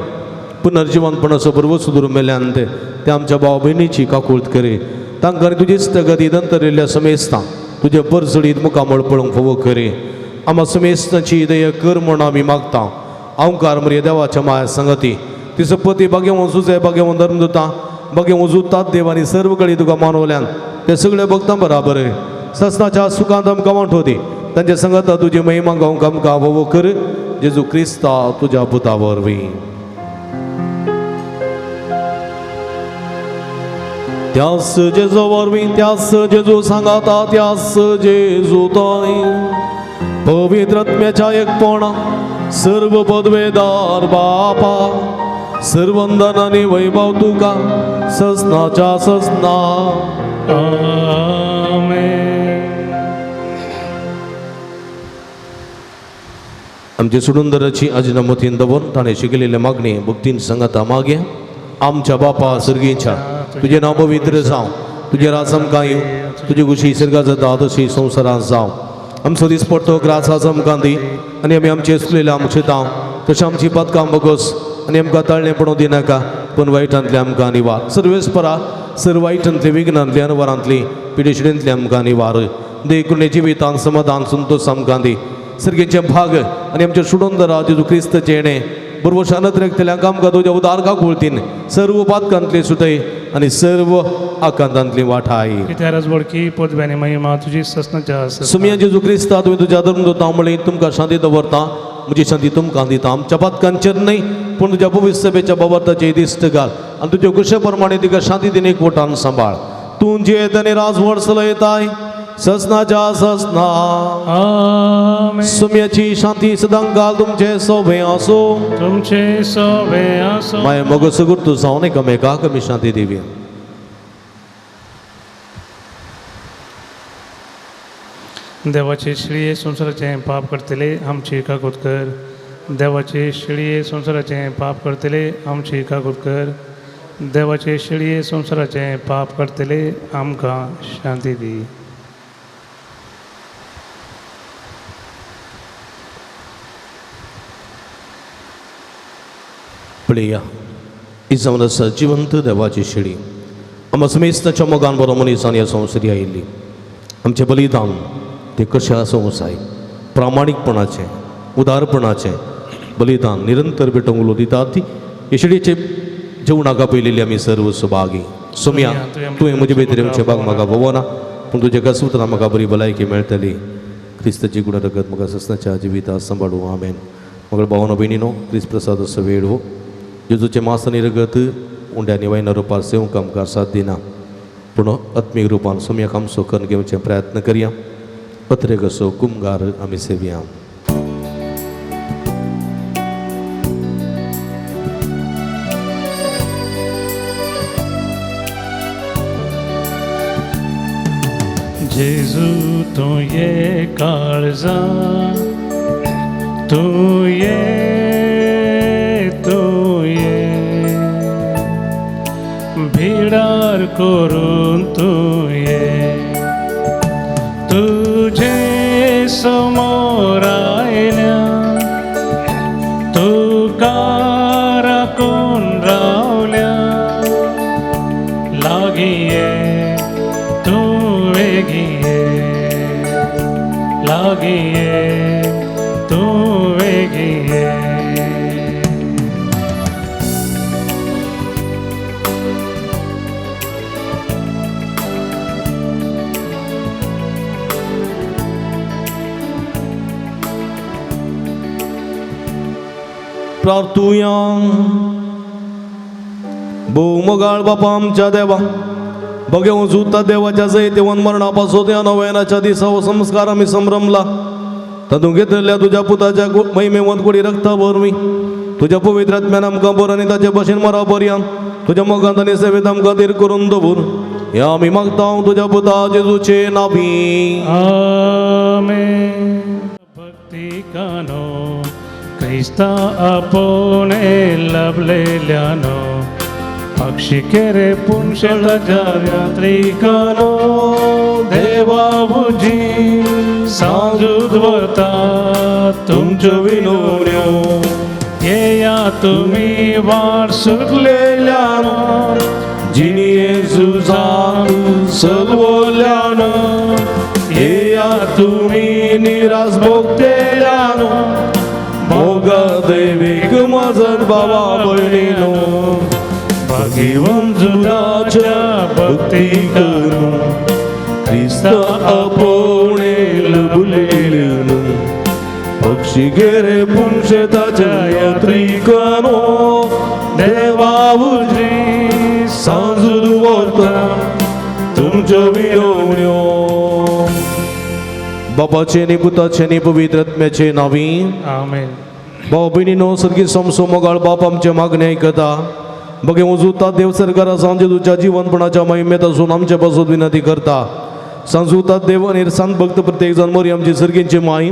पुनर्जीवनपणाचो पर्व सुदूर मेल्यान ते आमच्या भाव भयणीची काकुळट करे तांकां तुजी इश्टगती दंतरिल्ल्या समेस्तां तुजे परसडीत मुखामळ पळोवंक फोव करे आम्हा समेस्तांची दया कर म्हूण आमी मागता अवकार मरे देवाच्या माया संगती तिचो पती भाग्यवंत सुजे भाग्यवंत धर्मदूता भाग्यवंत जुतात देवानी सर्व कळी तुका मानवल्यान ते सगळे भक्तां बराबर ससनाच्या सुखांत आमकां वांटोदी तांचे संगत तुजी महिमा गावंक आमकां फोव कर जेजू क्रिस्ता तुज्या पुता वरवीं त्यास जेजू वरवीं त्यास जेजू सांगाता त्यास जेजू तोय पवित्रत्म्याच्या एकपणा सर्व पदवेदार बापा सर्वंदन आनी वैभव तुका ससनाच्या ससना आमेन आमची सुडुंदराची अजनमतीन दवरून ताणें शिकलेले मागणी भक्तीन सांगाता मागे आमच्या बापा सर्गीच्या तुझे नाव पवित्र जावं तुझे राज आमकां येवं तुजी खुशी सर्गा जाता तशी संवसारांत जावं आमचो दीस पडतो ग्रासाच आमकां दी आनी आमी आमचे सुकलेले आमकां शिताव तशें आमची पदकां बगोस आनी आमकां तळ्ळें पडूं दिनाका पूण वायटांतले आमकां निवार सर्वेस्परा सर्व वायटांतले विघ्नांतले अनवरांतली पिडेशिडेंतले आमकां निवार देखून जिवितांत समाधान संतोश आमकां दी सर्गेचे भाग आनी आमचे सुडोंदरा जेजू क्रिस्ताचे येणे बरोबर शानत रखतल्यांक आमकां तुज्या उदारका कुळतीन सर्व पातकांतली सुटय आनी सर्व आकांतांतली वाठाय कित्या राजवडकी पदव्यानी महिमा तुजी ससनाच्या सुमिया जेजू क्रिस्ता तुवें तुज्या धर्मदूता म्हणलें तुमकां शांती दवरता म्हजी शांती तुमकां दिता आमच्या पातकांचेर न्हय पूण तुज्या पवित्र सभेच्या बाबताचे दिश्ट घाल आनी तुज्या कुशे प्रमाणे तिका शांती दिन एकवटान सांबाळ तूं जेत आनी राजवड चलयताय ससनाच्या ससना आमेन सुम्याची शांती सदां घाल तुमचे सोबे आसो तुमचे सोबे आसो माय मगो सगुर तू जावन एकामेकाक आमी शांती दिवया देवाचे शिळये संसाराचे पाप करतले आमची काकूत कर देवाचे शिळये संसाराचे पाप करतले आमची काकूत कर देवाचे शिळये संसाराचे पाप करतले आमकां शांती दी प्रिया इजावन आसा जिवंत देवाची शिडी आमच्या समेस्ताच्या मोगान बरो मनीसान ह्या संवसारी आयिल्ली आमचें बलिदान तें कशें आसूंक जाय प्रामाणीकपणाचें उदारपणाचें बलिदान निरंतर भेटोवंक उलो दिता ती हे शिडीचे जेवणाक आपयलेली आमी सर्व सुभागी सोम्या तुवें म्हजे भितर आमचे भाग म्हाका भोवना पूण तुज्या कसुत्रां म्हाका बरी भलायकी मेळटली. क्रिस्ताची गुण रगत म्हाका ससनाच्या जिवितांत सांबाळू. आमेन. मगळ भावनो भयणीनो, क्रिस्त प्रसाद असो वेळ हो. जेजूचे मांसानी रगत उंड्यांनी वायना रुपार सेवंक आमकां साथ दिना, पूण आत्मीक रुपान सोम्याक आमचो कन्न घेवचे प्रयत्न करया. पत्रेक असो कुमगार आमी सेवया. जेजू तूं ये काळजा, तूं ये भिडार करून तूं ये, तुझे समोर आयल्या तुका राखून रावल्या, लागीं ये तूं वेगीं ये, लागीं ये तूं वेगीं ये. प्रार्थुया. भोवमगाळ बापा आमच्या देवा, बघे जुता देवाच्या जैतेवन मरणापासून या नव्यानाच्या दिसा हो संस्कार आम्ही संभ्रमला. तातूंत घेतलेल्या तुझ्या पुताच्या महिमेवंत कोडी रक्ता वरवीं तुझ्या पवित्र आत्म्यान आमकां बर आनी ताचे भशेन मरा पर्यंत तुझ्या मोगांत आनी सेवेत आमकां धीर करून दवर. हे आमी मागता तुझ्या पुता जेजूचे नांवी. आमेन. भक्ती कानो क्रिस्ता आपोणे लभलेल्यानो, पक्षी केरे पुंशलाच्या यात्रिकानो, देवाबुजी सांजूद वता तुमच्यो विनवण्यो. येया तुमी वाट सुटलेल्यानो, जिणी येजूजान सलवल्यानो. येया तुमी निराश भोगतेल्यानो, मोगा दैविक मजत बाबा भयणीनो. भाग्यवान जुदाच्या भक्ती करून क्रिस्ता आपोणे लभलेल्यानो, पक्षी गेरे पुंशेताच्या यात्रिकानो, देवाउजी सांजूद वता तुमच्यो विनवण्यो. बापाचे नी पुताचे नी पवित्र आत्म्याचे नांवी. आमेन. भाव भयणीनो, सर्गी समसो मोगाळ बाप आमचे मागणे आयकता. बघे उजूता देव सरकारा सांजे तुझ्या जीवनपणाच्या महिमेत असून आमच्या पासून विनंती करता. सांजुता देव आणि सांत भक्त प्रत्येक जण मोरी आमची सर्गींची माई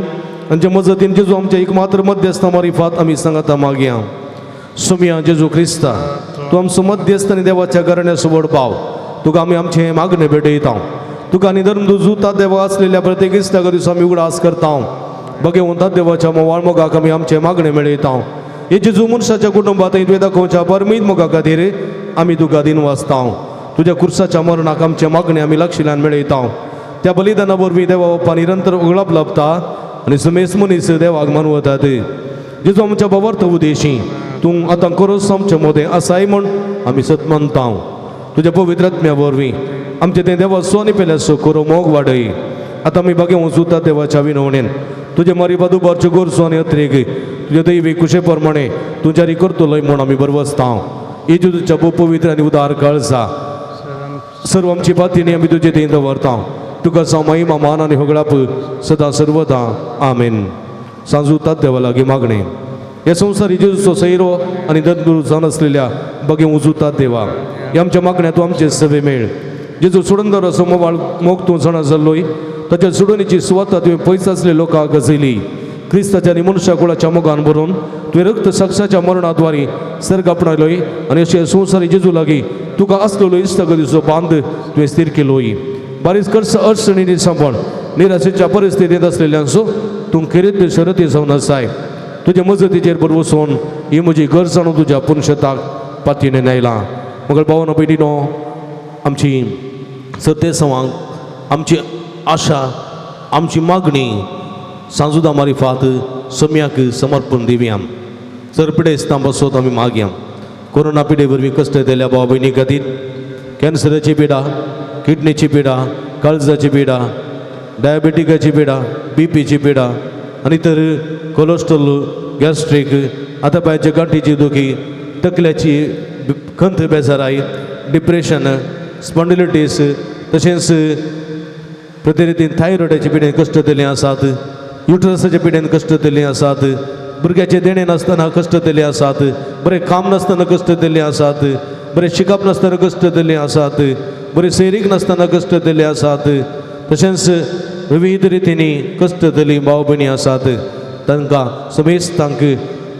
आमच्या मजतीन जेजू आमच्या एकमात्र मध्यस्थ मारिफात आम्ही सांगता मागया. सुमिया जेजू क्रिस्ता, तू आमचो मध्यस्थ आनी देवाच्या करण्या सोबत पाव. तुका आमी आमचे मागणे भेटयता. तुका निधर्म जुता देवा असलेल्या प्रत्येक इश्टाक दिवस आमी उगडास करता. बघे म्हणतात देवाच्या मोवाळ मोगाक आमी आमचे मागणे मेळयता. हे जेजू मनशाच्या कुटुंबात तुवें दाखोवच्या परमीत मोगा खातीर आमी तुका दिन वाचता. तुझ्या कुर्साच्या मरणाक आमचे मागणे आमी लक्षिल्यान मेळयता. त्या बलिदाना वरवीं देवा बाप्पा निरंतर उगळप लाभता आनी समेस मनीस देवाक मानवतात. जेजू आमच्या भवर्थ उदेशी तूं आतां करोस आमचे मोदें आसाय म्हूण आमी सत मानता. तुज्या पवित्र आत्म्या वरवीं आमचे तें देवा सोनी पेल्या सो करो मोग वाडय. आतां आमी बागे वचूता देवाच्या विनवणेन तुजे मारिफात उबारच्यो गोरसो आनी अत्रेक तुज्या दैवी कुशे प्रमाणे तूं जारी करतलोय म्हूण आमी बरवसता. येजूच्या पवित्र आनी उदार काळजा सर्व आमची पातीनी आमी तुजे थंय दवरता. तुका महिमा मान आनी होगळाप सदा सर्वदा. आमेन. सांजुतात देवा लागीं मागणें. हे संवसारी जेजूचो सैरो आनी दत्तगुरू जावन आसलेल्या बगे उजुतात देवा, हे आमच्या मागण्या तूं आमचे सेवे मेळ. जेजू सोडून दर असो मोवाळ मोग तूं जाणा जाल्लोय ताच्या सोडणीची सुवाता तुवें पयस आसले लोकांक गजयली. क्रिस्ताच्या आनी मनशा कुळाच्या मोगान भरून तुवें रक्त साक्षाच्या मरणाद्वारी सर्ग आपणायलोय आनी अशें संवसारी जेजू लागीं तुका आसलेलो इश्टाक दिसो बांद तुवें स्थिर केलोय. बारीक खर्च अडचणींनी सांपण निराशेच्या परिस्थितींत आसलेल्यांचो तूं खेरीत शरती जावन आसाय. तुज्या मजतीचेर बरोबर वचून ही म्हजी गरज जाणून तुज्या पुनशताक पातयेन आयलां. मगर भावना भयणीनो, आमची सत्य संवांक आमची आशा आमची मागणी सांजुदा मारिफात सम्याक समर्पण दिवया. जर पिडेस्तां बसोत आमी मागया. कोरोना पिडे वरवीं कश्ट दिल्या भाव भयणी खातीर, कॅन्सराची पिडा, किडनीची पिडा, काळजाची पिडा, डायबेटिकाची पिडा, बीपीची पिडा आणि तर कोलेस्ट्रॉल, गॅस्ट्रिक, हातापायाच्या गाठीची दुखी, तकल्याची खंत बेजाराई, डिप्रेशन, स्पॉन्डिलिटीस, तशेंच प्रतिरितीन थायरॉइडाच्या पिडेन कश्ट दिले आसात, युट्रसाच्या पिडेन कश्ट दिले आसात, भुरग्याचे देणे नासतना कश्ट दिले आसात, बरे काम नासतना कश्ट दिले आसात, बरे शिकप नासतना कश्ट दिले आसात, बरे सैरीक नासतना कश्ट दिले आसात, तशेंच विविध रितींनी कश्ट दिली भाव भयणी आसात, तांकां समेस्तांक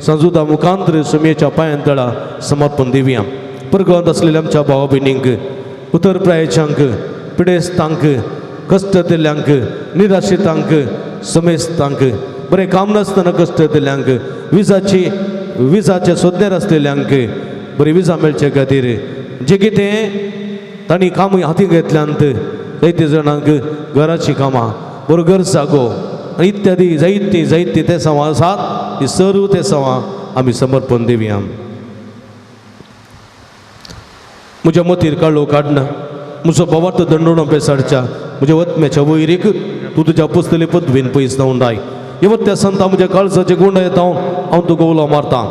सांजुता मुखांतर सुमयेच्या पांयांतळा समर्पण दिवया. परगत असलेल्या आमच्या भाव भयणींक, उतरप्रायेच्यांक, पिडेस्तांक, कश्ट दिल्ल्यांक, निराशितांक, समेस्तांक, बरें काम नासतना कश्ट दिल्ल्यांक, विजाच्या सोदण्यार आसलेल्यांक बरी विजा मेळचे खातीर जे कितें तांणी काम हातीन घेतल्यांत जायते जाणांक घराची कामां, बरो घर जागो आनी इत्यादी जायती ते संवाद आसात. ती सर्व ते संवाद आमी समर्पण दिवया. म्हज्या मतीर काळो काडना, म्हजो बोवाट दंडोवण बेसाडच्या, म्हज्या वत्म्याच्या वैरीक तूं तुज्या पुस्तले पदवीन पयस जावन दाय. येवत त्या संता म्हज्या काळजाचे गुण येता हांव तुका उलो मारतां.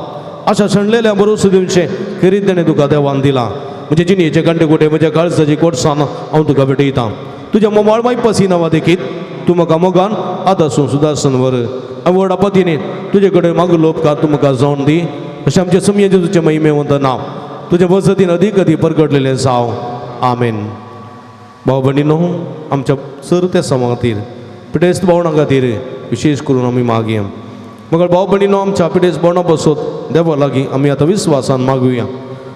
अशा शणलेल्या बरोस दिवचे खरीद देणे तुका देवान दिला. म्हणजे जिणेचे गंडे गोटे म्हज्या काळजाची कोटसान हांव तुका भेटयतां. तुज्या मोमाळ माय पसी नांवां देखीत तूं म्हाका मोगान आदासून सुदारसन वर. हांव व्हडा पतीने तुजे कडेन मागलो उपकार तूं म्हाका जावन दी. अशें आमचे सुमये जेजूचे महिमेवंत नांव तुज्या वसतीन अदीक परगटलेलें जावं. आमेन. भाव भयणीनो, आमच्या सर्व समा खातीर, पिडेस्त भोवणा खातीर विशेष करून आमी मागया. मगर भाव भयणीनो, आमच्या पिडेस्त भोवणा बसत देवा लागीं आमी आतां विस्वासान मागुया.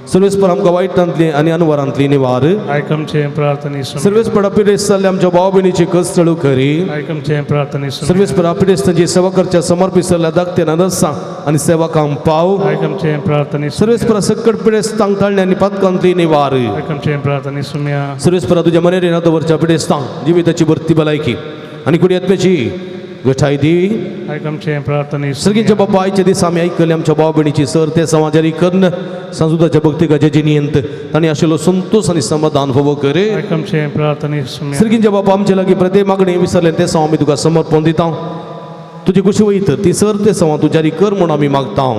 सर्वेस्पर आमकां वायटांतली आनी अनवरांतली निवार. आयकमचे प्रार्थने सर्वेस्पर पिडेस्त जाल्ले आमच्या भाव भयणीची कस्तळू खरी. आयकमचे प्रार्थने सर्वेस्पर पिडेस्तांची सेवा करच्या समर्पित जाल्ल्या धाकट्या नरसां आनी सेवकांक पाव. आयकमचे प्रार्थने सर्वेस्पर सकट पिडेस्तांक ताळणे आनी पातकांतली निवार. आयकमचे प्रार्थने सुम्या सर्वेस्परा तुज्या मनेर दवरच्या पिडेस्तांक जिविताची भरती भलायकी आनी कुडी आत्म्याची घटाय दी. आयकमचे प्रार्थने सर्गींच्या बाप्पा, आयच्या दिसा आमी आयकले आमच्या भाव भयणीची सर ते समाजारी कर्ण सांजुदाच्या भक्तिकाचे जिनियंत तांणी आशिल्लो संतोष आनी समाधान फोव करे. आयकमचे प्रार्थने सुम्या सर्गींच्या बाप्पा, आमचे लागीं प्रत्येक मागणी विसरले ते सवा आमी तुका समर्पण दिता. तुजी कुशी वयत ती सर ते सवा तूं जारी कर म्हूण आमी मागता.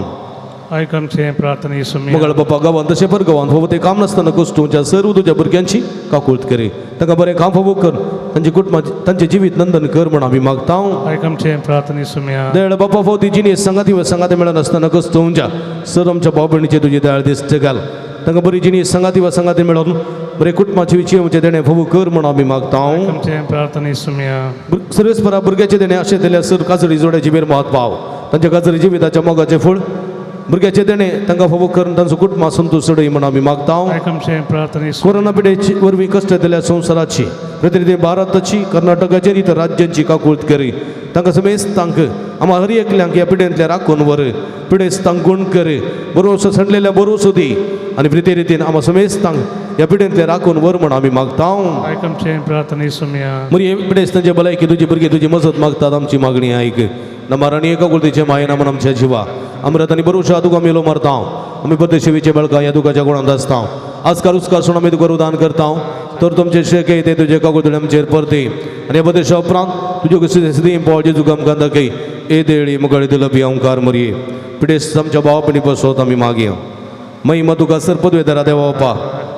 आयकमचे प्रार्थने सुम्या मगळ बाप्पा, गांवांत तशें पर गांवांत फोव ते काम नासतना कश्टूच्या सर्व तुज्या भुरग्यांची काकूळट करे. तांकां बरें काम फोव कर, तांची कुटुंबाची तांचे जिवीत नंदन कर म्हूण आमी मागता. आयकमचे प्रार्थने सुम्या दयाळ बाप्पा, फोव ती जिणी संगाती मेळना नासतना कश्टूच्या सर आमच्या भाव भयणीचे तुजी दयाळ दिश्ट घाल. तांकां बरी जिणी संगाती मेळोन बरे कुटुंबाचे विचयेचे देणे फोव कर म्हूण आमी मागता. आयकमचे प्रार्थने सुम्या सर्वेस्परा भुरग्याचे देणे अशें दिल्यार सर काजळी जोड्याची बेर मात पाव. तांच्या काजळी जिविताच्या मोगाचे फळ भुरग्याचे देणे तांकां फोव करून तांचो कुटुंब संतोश चडय म्हूण आमी मागता. आयकमचे प्रार्थने कोरोना पिडेची वरवीं कश्ट दिल्या संवसाराची, प्रतिनिधी भारताची, कर्नाटकाची इतर राज्यांची काकूळट करी. तांकां समेस्तांक आम्हा हर एकल्यांक ह्या पिडेंतले राखून वर. पिडेस्तांक गुण कर, बरोसो सणलेल्या बरोसो दी आनी प्रिते रितीन आम्हा समेस्तांक ह्या पिडेंतले राखून वर म्हूण आमी मागता. आयकमचे प्रार्थने सुम्या मरी पिडेस्तांचे भलायकी तुजी भुरगीं तुजी मजत मागतात. आमची मागणी आयक. नमाराणी एका कुर्तीचे मायेन आमन आमच्या जिवा अमृत आनी बरोशा तुका मेलो मारता. आमी बद्दशिवीचे बळका ह्या दुखाच्या गुणांत आसता. आजकाल उसकार सोडून आमी तुका रुदान करता. तर तुमचे शेके ते तुजे काकुतळे आमचेर परते आनी ह्या बद्दशा उपरांत तुज्यो सिद्धी पावळ जेजू आमकां दाखय. ए देळी मुगळे दिलपी ओंकार मरये पिडेस्त आमच्या भावा पिणी बसोत आमी मागया. महिमा तुका सरपदवे दरा देवा बापा,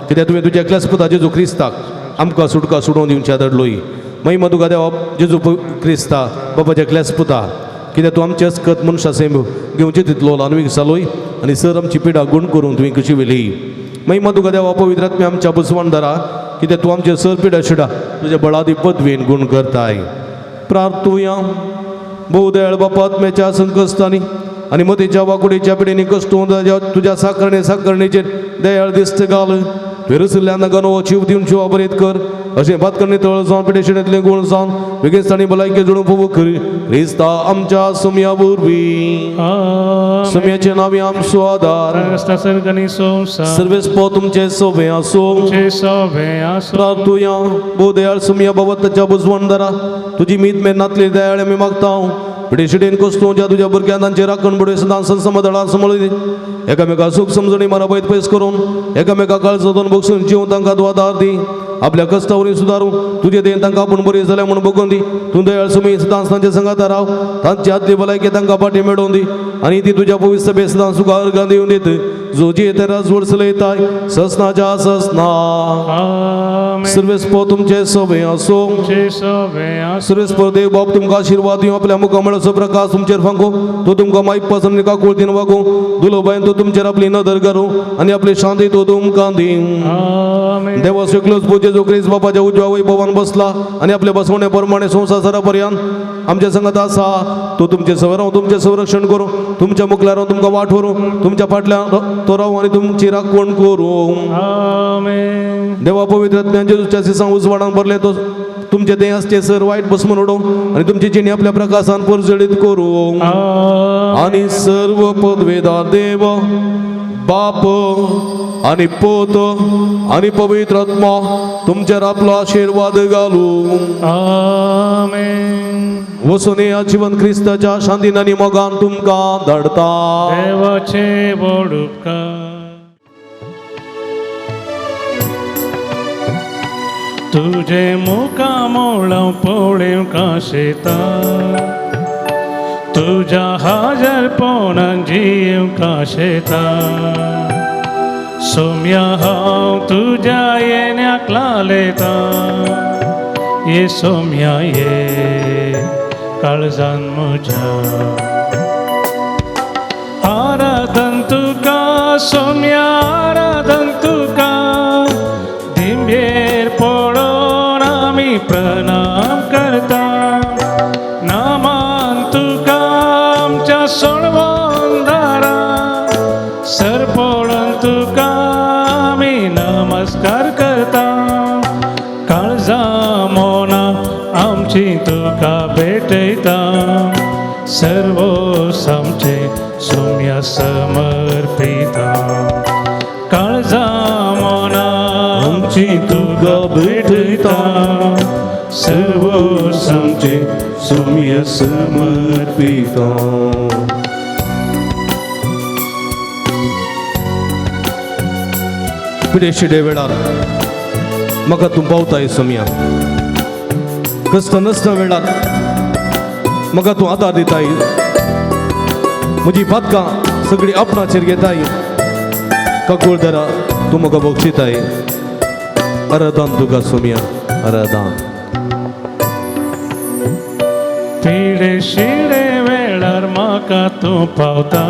कित्याक तुवें तुज्या एकल्याच पुता जेजू क्रिस्ताक आमकां सुटका सोडून दिवच्या धाडलोय. महिमा तुका देवा जेजू क्रिस्ता बापाच्या एकल्याच पुता, कित्याक तूं आमचे अस्कत मनशा सेम घेवचे तितलो ल्हानवीक जालोय आनी सर आमची पिडा गुण करून तुवें कशी वेली. महिमा तुका देवा पवित्र आत्म्या आमच्या बसवणदारा, कित्याक तूं आमचे सर पिडा शिडा तुज्या बळादी पदवेन गुण करताय. प्रार्थुया. भोव दयाळ बापा, आत्म्याच्या संकस्तांनी आनी मतीच्या वाकुडीच्या पिडेनी कश्ट तुज्या साकरणेचेर दयाळ दिश्ट घाल. तुवें नगानो जीव दिवन जिवा बरेत कर. अशें भातकर्णी तळ जावन पिडे शिडेंतले गुण जावन बेगिस्तांनी भलायकी जोडून फोव करी. क्रिस्ता आमच्या सुमया वरवीं. सुमयाचे नावी आमचो आदार. सर्वेस्पो तुमचे सोबे आसूं. प्रार्थुया. भोव दयाळ सुमया भगवताच्या बुजवणदारा, तुजी मीत मेनातली दयाळ आमी मागता. पिडे शिडेन कस्तूच्या तुज्या भुरग्यांक तांचे राखण बडय सदां संसमदळा सांबाळून एकामेका सूख समजणी मारा बैत पयस करून एकामेका काळजातून बगसून जीव तांकां तूं आदार दी. आपल्या कष्टावरून सुधारून तुझे देण तांकां आपण बरी जाल्या म्हणून बघून दी तू दयाळ सुमी सदांच तांच्या संगात राव तांची आदली भलायकी तांकां पाठी मेळोवन दी आणि ती तुझ्या पवित्र सभे सदां सुखार गांधी येऊन देत जो जे तेरास वर्सले येताय ससनाच्या ससना सर्वेस्पर तुमचे सभे असो सर्वेस्पर देव बाप तुमकां आशीर्वाद दिवं आपल्या मुखामळाचो प्रकाश तुमचेर फांको तो तुमकां माईक पासून निका कुळतीन वागो दुलो बायन तो तुमचेर आपली नदर करूं आणि आपली शांती तो तुमकां दिवं देवा सकलोच पूजे जो क्रिस्त बापाच्या उजव्या वैभवान बसला आणि आपल्या बसवण्याप्रमाणे संसारापर्यंत आमच्या संगत आसा तो तुमचे सवराव तुमचे संरक्षण करू तुमच्या मुखल्यार तुमकां वाट व्हरू तुमच्या फाटल्या तो राव आणि तुमची राखण करू देवा पवित्र ज्ञानच्या सिसां उजवाडान भरले तो तुमचे देह असते सर वाईट भस्म उडो आणि तुमची जिणी आपल्या प्रकाशान परजळीत करू आणि सर्व पदवेदार देव बाप आणि पोत आणि पवित्र आत्मा तुमच्यावर आपलो आशीर्वाद घालू वसून या जीवन ख्रिस्ताच्या शांतीन आणि मोगान तुमकां धाडता देवाचे व्हड उपकार तुझे मुखामोळां पळोवंक काशेता तुझ्या हाजरपणान जीवंक काशेता सोम्या हांव तुझ्या येण्याक लालयता ये सोम्या ये काळजान म्हज्या आराधन तुका सोम्या आराधन तुका दिंबेर पडोन आमी प्रणाम करता नामान तुका आमच्या सोडवोन दारा सर पडोन तुका आमी नमस्कार करता काळजा मोना आमची तुका भेटयता सर्वोस आमचे सोम्या समर्पिता काळजा मोना आमची तुका भेटयता सर्वोस आमचे सोम्या समर्पिता पिडेशिडे वेळार म्हाका तूं पावताय सोम्या कष्ट नसता वेळार म्हाका तूं आदार दिताय म्हजी पातकां सगळीं आपणाचेर घेताय काकुळदरा तूं म्हाका बक्षिताय आराधन तुका सोम्या आराधन पिडेशिडे वेळार म्हाका तूं पावता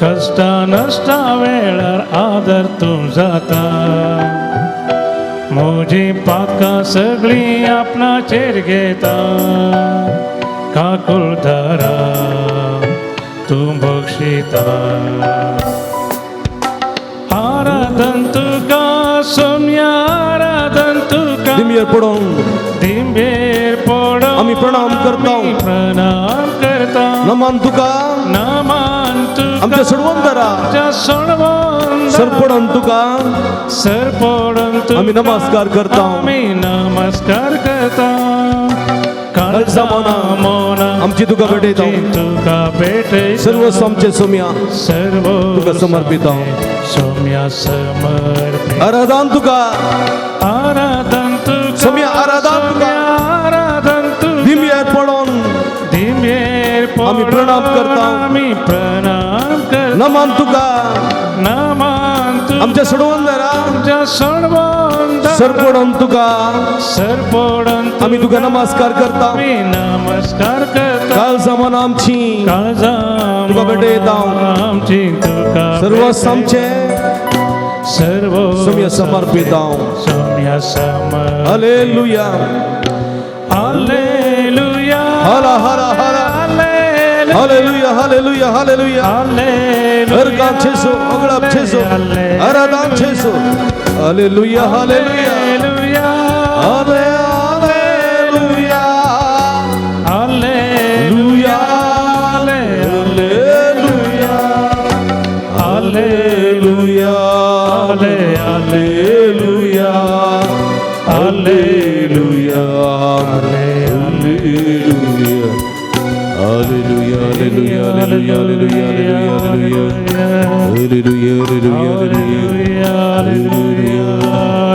कष्टा नष्टा वेळार आदर तूं जाता म्हजी पातकां सगळीं आपणाचेर घेता काकुळदारा तूं बक्षिता आराधन तुका सोम्या आराधन तुका दिंबेर पडोन दिंबेर पडोन आमी प्रणाम करता प्रणाम करता नमान तुका नमान तुका आमच्या सोडवंदरा आमच्या सोडवंदरा सर पडोन तुका सर पडोन तुका आमी नमस्कार करता आमी नमस्कार करता काळजा मोना आमची तुका भेटयता तुका भेटयता सर्व आमचे सोम्या सर्व तुका समर्पिता सोम्या समर्पिता आराधन तुका आराधन तुका सोम्या आराधन तुका आराधन तुका दिंबेर पडोन दिंबेर पडोन आमी प्रणाम करता आमी प्रणाम करता नमान तुका नमान तुका आमच्या सोडवंदरा आमच्या सोडवंदरा सर पडोन तुका सर पडोन आमी तुका नमस्कार करता आमी नमस्कार करता काल समान आमची काळजा तुका भेटयता आमची तुका सर्व आमचे सर्व सोम्या समर्पिता सोम्या समर्पिता हालेलुया हालेलुया हला हला हला हालेलुया हालेलुया हालेलुया हरकाम छेसो अगळाप छेसो आराधन छेसो hallelujah hallelujah hallelujah hallelujah hallelujah hallelujah hallelujah hallelujah Hallelujah, hallelujah, hallelujah, hallelujah, hallelujah, hallelujah, hallelujah, hallelujah, hallelujah, hallelujah.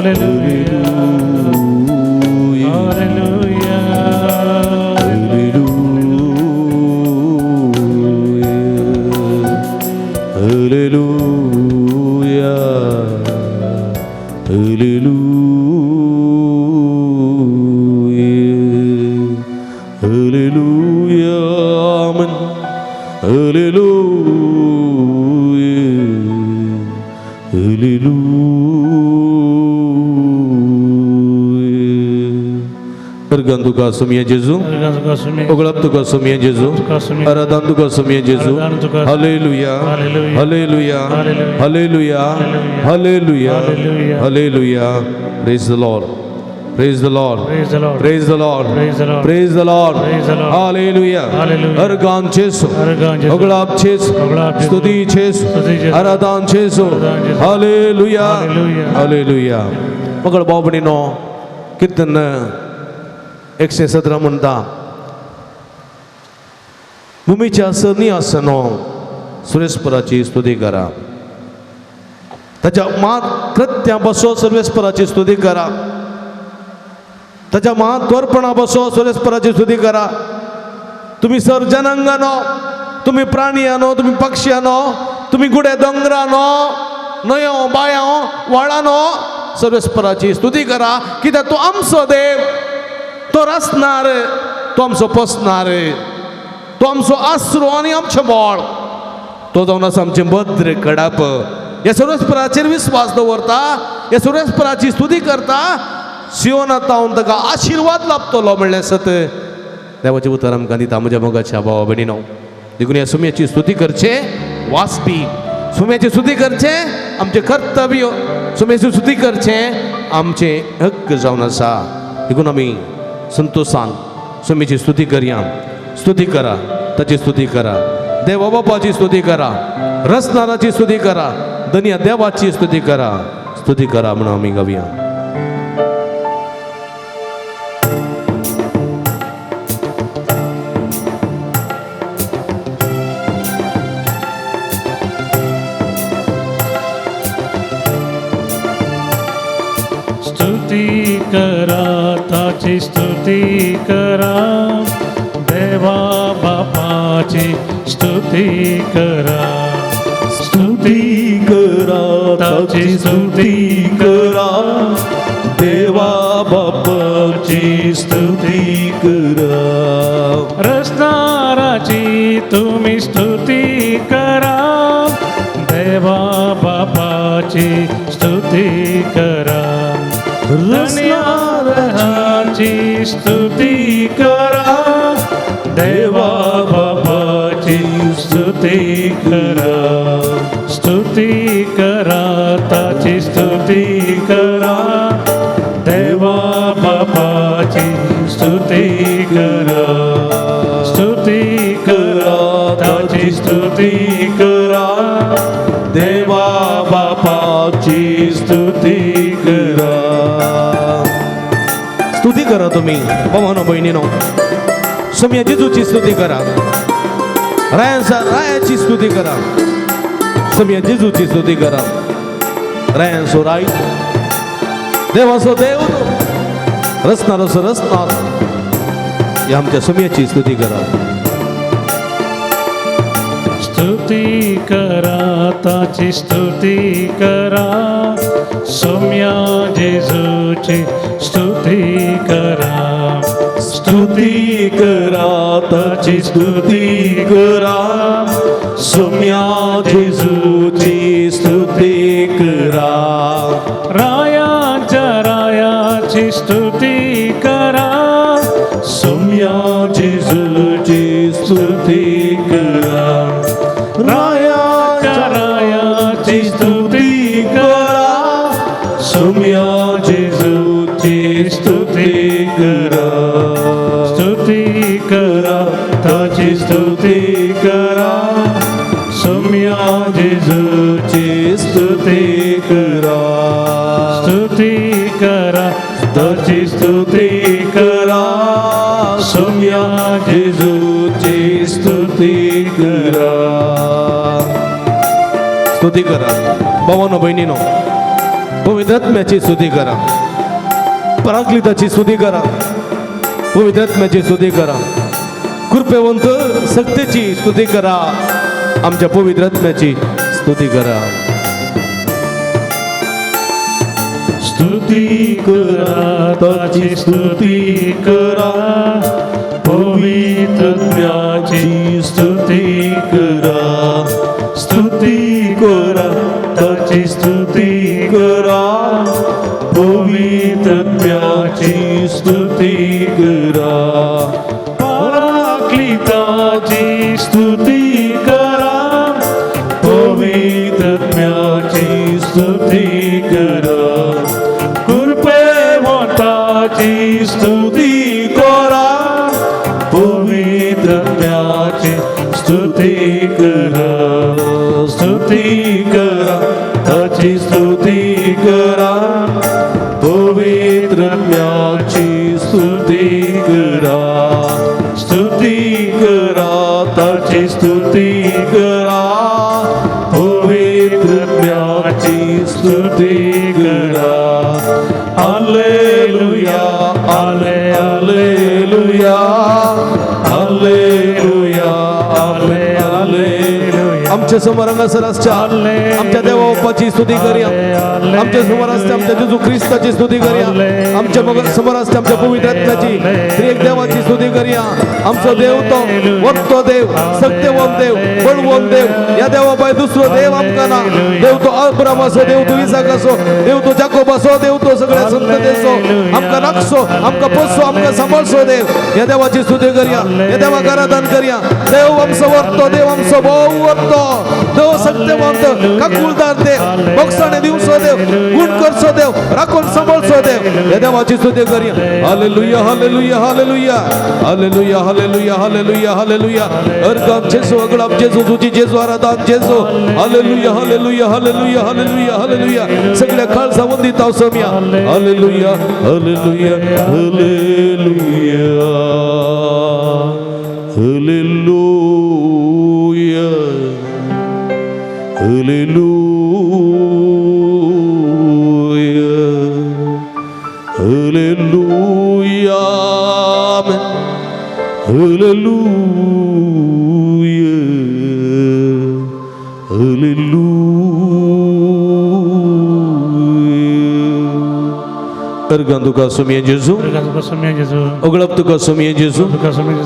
Ergan tuka sumia Jesu, oglap tuka sumia Jesu, aradan tuka sumia Jesu. Hallelujah, hallelujah, hallelujah, hallelujah, hallelujah. Praise the Lord, praise the Lord, Praise the Lord. praise the Lord, Praise the Lord. praise the Lord. Praise the Lord. Hallelujah, Hallelujah. Ergan Jesu, Ergan Jesu. oglap Jesu, Oglap Jesu. studi Jesu, Studi Jesu. aradan Jesu. Aradan Jesu. Hallelujah, Hallelujah. hallelujah. मगर बाबणीनो कीर्तन 117 म्हणटा भूमीच्या सरणी आसनो सुरेस्पराची स्तुती करा ताच्या मात कृत्या बसो सुरेस्पराची स्तुती करा ताच्या महात्वर्पणा बसो सुरेस्पराची स्तुती करा तुम्ही सर्जनांगानो तुम्ही प्राणी आनो तुम्ही पक्षी आनो तुम्ही गुडे दोंगरानो न्हयो बायो व्हाळानो सर्वेस्पराची स्तुती करा कित्याक तो आमचो देव तो रचणार तो आमचो पोसणार तो आमचो आसरो आनी आमचें बळ तो जावन आसा आमचें भद्र कडाप ह्या सर्वेस्पराचेर विस्वास दवरता ह्या सर्वेस्पराची स्तुती करता सियोनांत तावन ताका आशिर्वाद लाभतलो म्हणलें सत देवाचें उतर आमकां दिता म्हज्या मोगाच्या भावा भयणीनो देखून ह्या सुमयाची स्तुती करचे वाचपी सुमयाची स्तुती करचे आमचे कर्तव्य सुमयाची स्तुती करचे आमचे हक्क जावन आसा देखून आमी संतोषान सुमयाची स्तुती करया स्तुती करा ताची स्तुती करा देवा बापाची स्तुती करा रचनाराची स्तुती करा धन्य देवाची स्तुती करा म्हणून आमी गावया स्तुती करा ताची स्तुती करा देवा बापाची स्तुती करा स्तुती करा ताची स्तुती करा देवा बापाची स्तुती करा रचनाराची तुम्ही स्तुती करा देवा बापाची स्तुती करा रचनाराची स्तुती करा देवा बापाची स्तुती करा स्तुती करा ताची स्तुती करा देवा बापाची स्तुती करा स्तुती करा ताची स्तुती करा देवा बापाची स्तुती करा स्तुती करा तुम्ही भावानो बहिणीनो सुमया जेजूची स्तुती करा रायाची स्तुती करा सुमया जेजूची स्तुती करा रायांचो राय देवाचो देव रचणाराचो रचणार ह्या आमच्या सुमयाची स्तुती करा स्तुती करा ताची स्तुती करा सौम्या जेजूची स्तुती करा स्तुती करा ताची स्तुती करा सौम्या जेजूची स्तुती करा रायाची स्तुती करा सौम्या जेजूची स्तुती करा रायाची स्तुती करा सौम्या जेजूची स्तुती करा स्तुती करा ताची स्तुती करा सौम्या जेजूची स्तुती करा स्तुती करा ताची स्तुती करा सौम्या जेजूची स्तुती करा स्तुती करा भावानो बहिणीनो पवित्र आत्म्याची स्तुती करा, पराक्लिताची स्तुती करा, पवित्र आत्म्याची स्तुती करा, कृपेवंत सक्तीची स्तुती करा, आमच्या पवित्र आत्म्याची स्तुती करा. स्तुती करा त्याची स्तुती करा, पवित्र आत्म्याची स्तुती करा. स्तुती करा त्याची स्तुती करा, पवित्र आत्म्याची स्तुती करा. पराक्लिताची स्तुती करा, पवित्र आत्म्याची स्तुती करा, कृपेवंताची स्तुती करा, पवित्र आत्म्याची स्तुती करा. स्तुती करा त्याची स्तुती करा, पवित्र आत्म्याची स्तुती करा. स्तुती करा त्याची स्तुती करा, पवित्र आत्म्याची स्तुती करा. Hallelujah hallelujah hallelujah hallelujah. आमच्या समोर अंगसरासच्या आमच्या देवा बाप्पाची स्तुती करूया, आमच्या समोर असते आमच्या जेजू ख्रिस्ताची स्तुती करूया, आमच्या समोर असते आमच्या पवित्र आत्म्याची त्रिएक देवाची स्तुती करूया. आमचा देव तो वक्तो देव, सत्यवंत देव, बळवंत देव, या देवा पाय दुसरो देव आमका ना. देव तो अब्राम असो, देव तो इसाक असो, देव तो जाकोब असो, देव तो सगळ्या संततेचो आमका नाखसो, आमका पोसो, आमका सांभाळसो देव. या देवाची स्तुती करूया, या देवा आराधन करूया. देव आमचो वरतो, देव आमचो भाऊ वरतो, देव सत्यवंत, काकुलदार देव, मोक्षाने दिवसो देव, गुण करसो देव, राखून सांभाळसो देव. या देवाची स्तुती करूया. Hallelujah hallelujah hallelujah hallelujah hallelujah hallelujah hallelujah. अर्गाम जेसो, अगलाम जेसो, तुझी जेसो, आराधन जेसो. Hallelujah hallelujah hallelujah hallelujah hallelujah. सगळ्या खालसा वंदित आवसमिया. Hallelujah hallelujah hallelujah hallelujah hallelujah hallelujah hallelujah hallelujah. Ergan tuka sumia Jesu, oglap tuka sumia Jesu,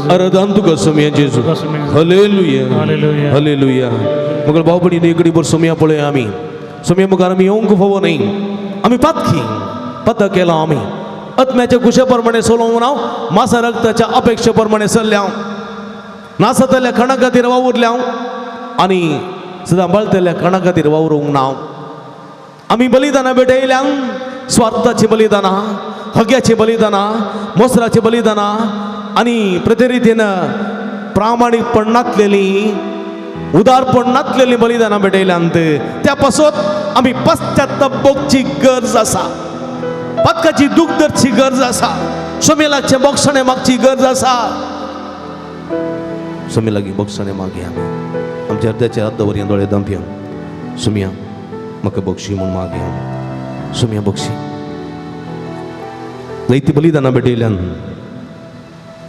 aradan tuka sumia Jesu. Haleluya, haleluya. Mungkin bawa beri negeri bersumia boleh kami. Sumia mungkin kami ongku bawa nahi. Kami patki, patah kela kami. आत्म्याच्या कुशेप्रमाणे सोलवून नाव, मासा रक्ताच्या अपेक्षेप्रमाणे सल्ल्याव, नासतल्या खणाखातीर वावुरल्याव आणि सदा बळतल्या खणाखातीर वावरूंक नाव. आम्ही बलिदाना भेटयल्या, स्वार्थाची बलिदाना, हग्याची बलिदाना, मोसराची बलिदाना आणि प्रतिरीतीनं प्रामाणिकपणातलेली, उदारपणातलेली बलिदाना भेटयल्यांत त्यापासून आम्ही पश्चात्तापाची गरज आसा, पक्काची दुखदरची गरज आसा, सोमेलाचे बक्षणे मागची गरज आसा. सोमेलागी बक्षणे मागे आम्ही आमच्या हृदयाच्या अर्धवर दोळे दंप्या. सुमिया म्हाका बक्षी म्हूण मागे, सुमिया बक्षी. जायती बलिदानां भेटयल्यान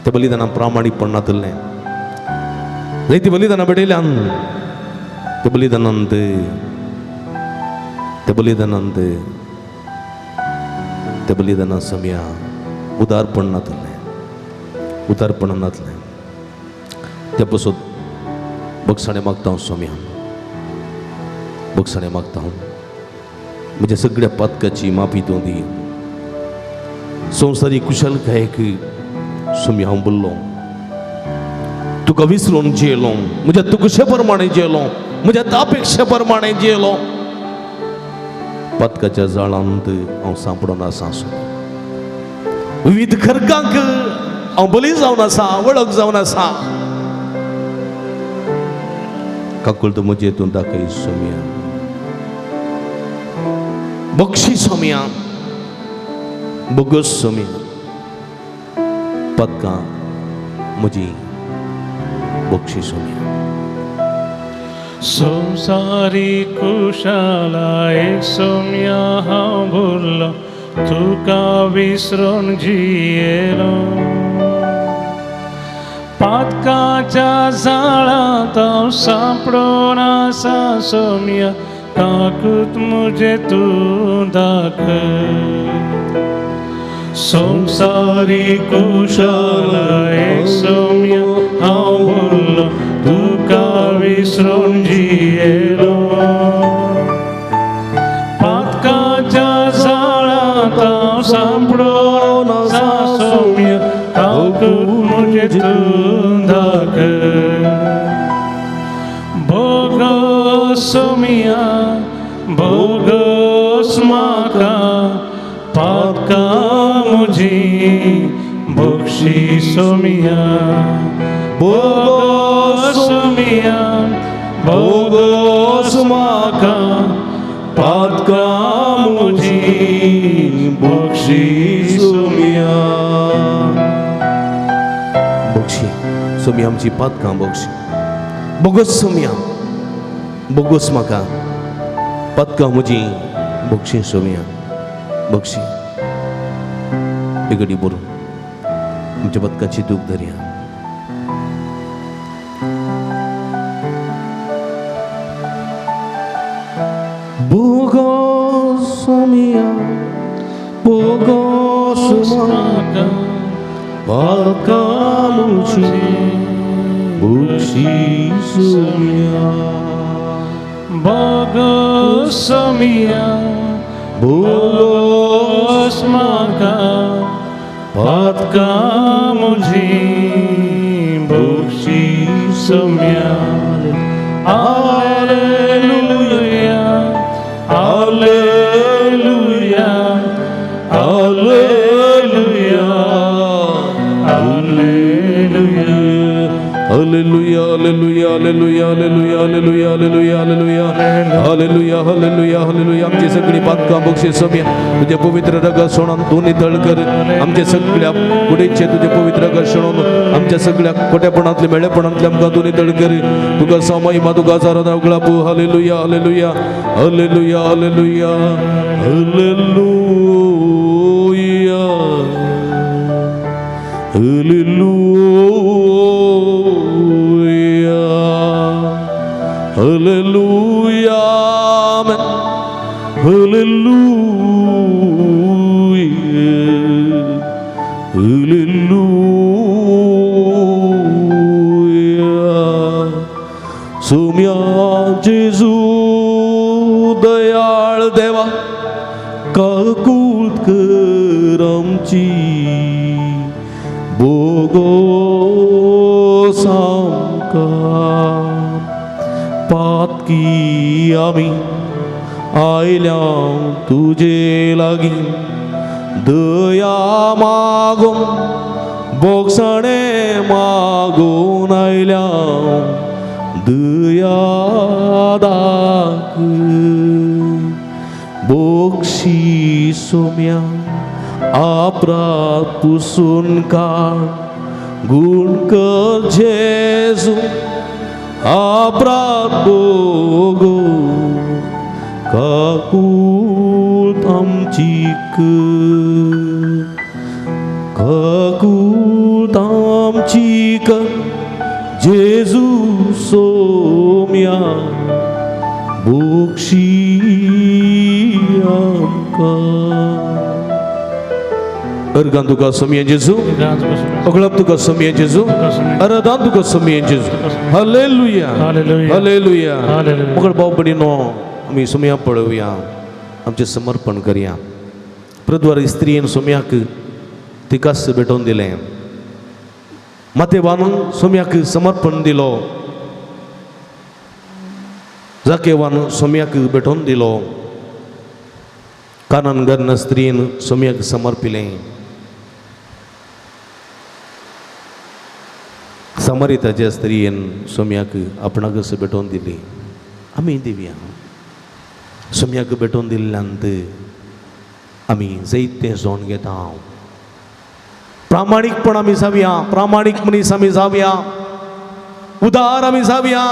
त्या बलिदानां प्रामाणिकपणांतलें, जायती बलिदानां भेटयल्यान त्या बलिदानांत त्या बलिदानां समिया उदारपणांतलें त्या पासून बक्षणे मागता हांव. सोम्या बक्षणे मागता हांव, म्हज्या सगळ्या पातकाची माफी तूं दी. संवसारीक कुशलकायेक सोम्या हांव बोल्लो, तुका विसरून जियेलो, म्हज्या तुकशे प्रमाणे जियेलो, म्हज्या अपेक्षे प्रमाणे जियेलो. पातकाच्या जाळांत हांव सांपडोन आसा. विविध खरकांक हांव बली जावन आसा, वळख जावन आसा. काकूळ तूं म्हजे हितून दाखय सोम्या, बक्षी सोम्या, बोगस सोम्या. पातकां म्हजी बक्षी सोम्या. संसारी कुशालाय सोम्या हांव भुरलो तुका विसरून जियेलो पातकाच्या जाळांत हांव सांपडून आसा सोम्या काकूत मुझे तूं दाखय संसारी कुशालाय सोम्या हांव भुरलो तुका विसरून जियेलो पातकाच्या जाळांत हांव सांपडून आसा सोम्या काकूत मुझे तूं दाखय बोगस सोम्या बोगस म्हाका पातका मुजी बक्षी सोम्या बोगस सोम्या बोगस म्हाका पातका मुजी बक्षी सोम्या बक्षी सोमी आमची पातकां बक्षी बोगस सोम्या बोगस म्हाका पातकां म्हजी बक्षी सोम्या बक्षी बेगडी बरो आमच्या पदकाची दूख धरया बोगस सोम्या बोगस म्हाका पातकां म्हजी बक्षी सोम्या बोगस सोम्या बोगस म्हाका पातका मुजी बक्षी सोम्या hallelujah hallelujah hallelujah hallelujah Hallelujah, hallelujah, hallelujah, hallelujah, hallelujah, hallelujah, hallelujah, hallelujah, hallelujah, hallelujah. आमची सगळी पातकां बक्षी सोम्या तुझ्या पवित्र रगत सोडून तू नितळ कर आमच्या सगळ्या कुडीचे तुझे पवित्र रगत सोडून आमच्या सगळ्या खोटेपणातले मेळेपणातले आमकां तू नितळ कर तुका समाहिमा तुका आराधना उगळापू हालेलुया hallelujah hallelujah hallelujah hallelujah Hallelujah, amen. Hallelujah, hallelujah. सोम्या जेजू दयाळ देवा काकूत कर आमची बोगस आमकां पातकी आमी आयल्या तुजे लागीं दया मागून बोगसाणे मागून आयल्या दया दाखय बोक्षी सोम्या अपराध पुसून काढ गुण कर जेजू अपराध बोगो काकूत आमची काकूत आमची जेजू सोम्या बोक्षी आमकां अर्गान तुका सोम्या जेजू अगळप तुका सोम्या जेजू अरदान तुका सोम्या जेजू हालेलुया हालेलुया. हालेलुया हालेलुया. मगळ भाव भयणीनो आमी सोम्या पळोवया आमचें समर्पण करया प्रद्वार स्त्रीन सोम्याक तिकास भेटोवन दिलें मातेवान सोम्याक समर्पण दिलो जाकेवान सोम्याक भेटोवन दिलो कानान गर्ण स्त्रीन सोम्याक समर्पिलें समरिताच्या स्त्रीन सोम्याक आपणाकच भेटोवन दिली आमी दिवया सोम्याक भेटोवन दिल्ल्यानंत आमी जायतें जोन घेता प्रामाणीकपण आमी जावया प्रामाणीक मनीस आमी जावया उदार आमी जावया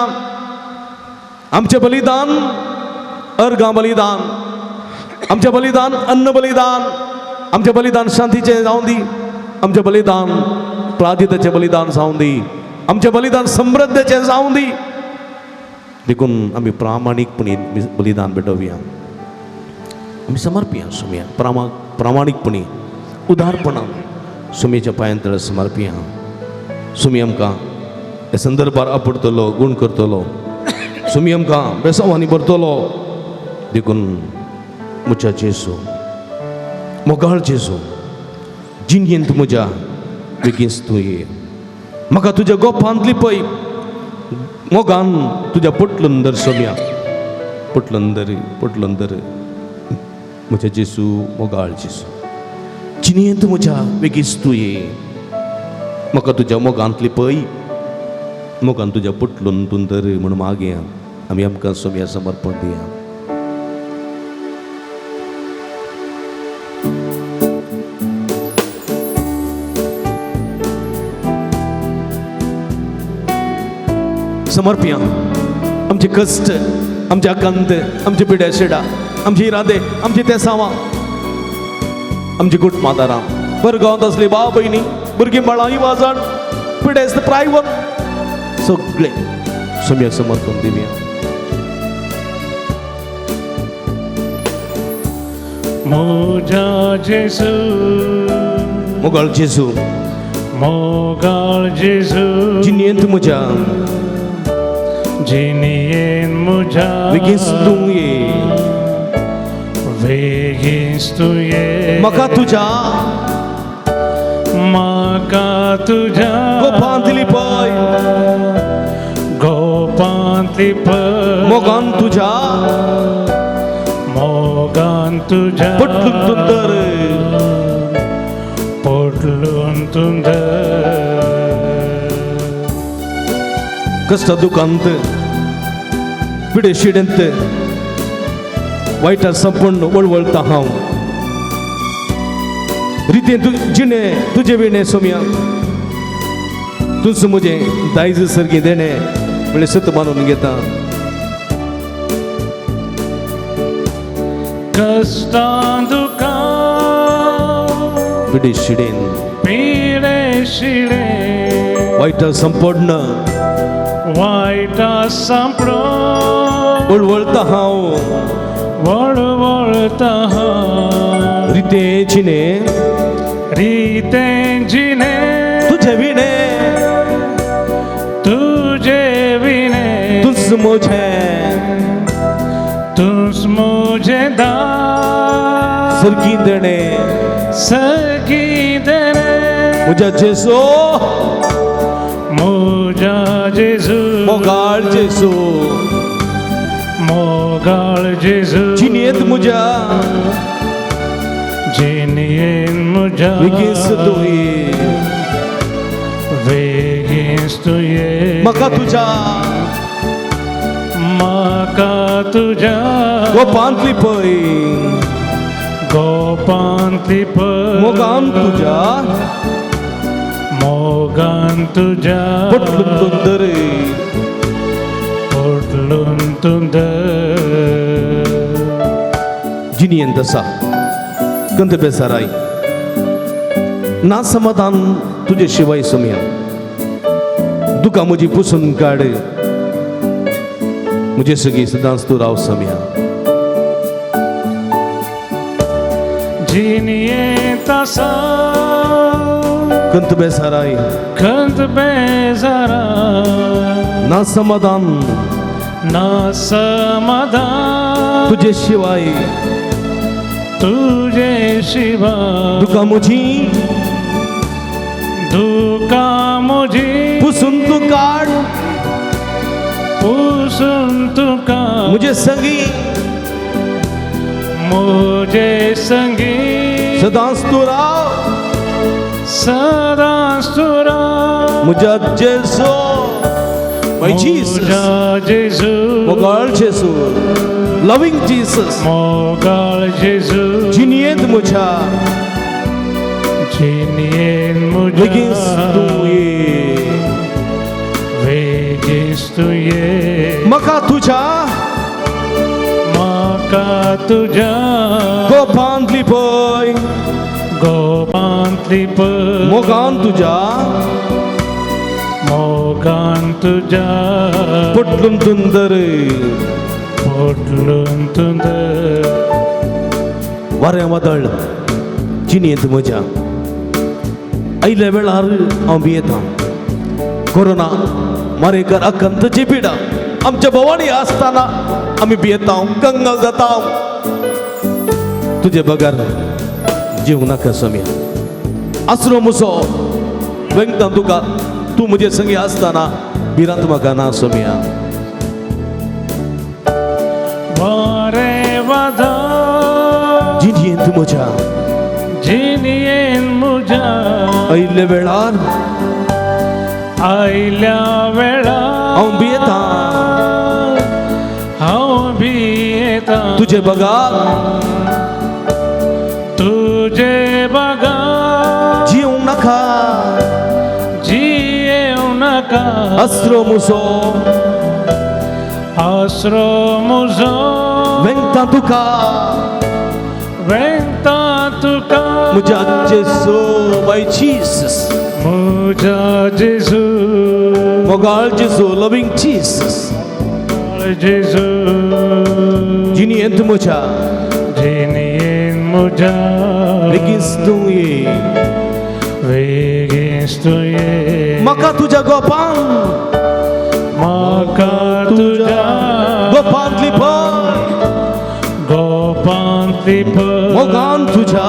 आमचे बलिदान अर्गा बलिदान, आमचे बलिदान अन्न बलिदान, आमचे बलिदान शांतीचे जाऊन दी, आमचे बलिदान प्रादिताचे बलिदान जाऊन दी, आमचे बलिदान समृद्धीचे जाऊन दी. देखून आम्ही प्रामाणिकपणे बलिदान भेटवूया, आम्ही समर्पिया सुमया प्रामाणिकपणे उदारपणान सुमेच्या पांयांतळ समर्पिया. सुमी आमकां हे संदर्भार आपडतलो गुण करतलो, सुमी आमकां बेसांवांनी भरतलो. देखून म्हज्या जेजू मोगाळ जेजू जिणयेंत म्हज्या बेगीनच तूं ये. म्हाका तुज्या गोपांतली पळय मोगान तुज्या पटलंदर सोम्या पटलंदर पटलंदर म्हज्या जेजू मोगाळ जेजू जिणयेंत म्हज्या बेगीनच तूं ये. म्हाका तुज्या मोगांतली पळय मोगान तुज्या पटलून दर म्हण मागया. आमी आमकां सोम्या समर्पण दिया. समर्पिया आमचे कष्ट, आमचे आकांत, आमचे पिड्या शेडा, आमची इरादे, आमची तेसावां, आमची गुट मादारां, परगांवांत असली भाव भयणी, भुरगीं बाळां, इवाजाण, पिडेस्त प्रायवन सगळे सोम्याक समर्पण दिवया. मोजा जेजू मोगाळ जेजू मोगाळ जेजू जिणयेंत म्हज्या जिणयेंत म्हज्या बेगीनच तूं ये. बेगीनच तूं ये. म्हाका तुज्या गोपांतली पळय गोपांतली पळय मोगान तुज्या मोगान तुज्या पटलून दर पटलून कष्ट दुखांत पिडे शिडेंत वायटार संपूर्ण वळवळता हांव रितेन तू जिणे तुजे विणे सोम्या तुझ म्हजे दायज सर्गी देणे म्हणजे सत मानून घेता. कष्टां दुखां पिडे शिडेन वायटार संपूर्ण वायटा संपडो वळवळता हांव वळवळता हांव रिते जिणे जिणे तुझे विणे तुझ मोझे दार सर्गी देणे म्हज्या जेजू मोगाळ जेजू मोगाळ जेजू जिणयेंत म्हज्या जिणयेंत म्हज्या बेगीनच तूं ये. बेगीनच तूं ये. म्हाका तुज्या गोपांतली पळय गोपांतली पळय मोगान तुज्या मोगान तुज्या पटलून दर पटलून जिणयेंत आसा कंत बेसाराय ना समाधान तुजे शिवाय सोम्या दुकां म्हजी पुसून काड मुझे सगी सदांच तू राव सोम्या. जिणयेंत आसा कंत बेसाराय ना समाधान तुझे शिवाय दुकां म्हजी पुसून तू काड मुझे संगी सदांच तू राव मुझा जेजू my Jesus मोगाळ जेजू loving Jesus मोगाळ जेजू जिणयेंत म्हज्या बेगीनच तूं ये. बेगीन तुये मका तुझ्या म्हाका तुज्या गोपांतली पय गोपांतली पय मोगान तुझ्या मोगान तुज्या पटलून तुंदर पोटलून तुंदर वारें वादळ जिणेंत म्हज्या आयल्या वेळार हांव भियेतां कोरोना मारेकर अकंतची पिडा आमच्या भवानी आसतना आमी भियेतां कंगाल जाता तुजे बगार जीव नाका समी आसरो मुसो वेंगता तुका तूं म्हजे संगी आसतना भिरांत म्हाका ना सोम्या वारें वादळ जिणेंत म्हज्या जिणयेन म्हज्या आयल्या वेळार आयल्या वेळार हांव भियेतां हांव भियेतां तुजे बगार तुजे बगा जीव नाका जियेव नाका अस्रो मुसो आसरो म्हजो वेंगता तुका वेंगता तुका म्हज्या जेसू माय जीसस म्हज्या जेजू मोगाळ जेसू लविंग जीसस जेजू जिणेंत म्हज्या जिणयेन म्हज्या बेगीन तूं ये बेगीन तुये म्हाका तुज्या गोपान म्हाका तुज्या गोपांतली पय गोपांतली पय मोगान तुज्या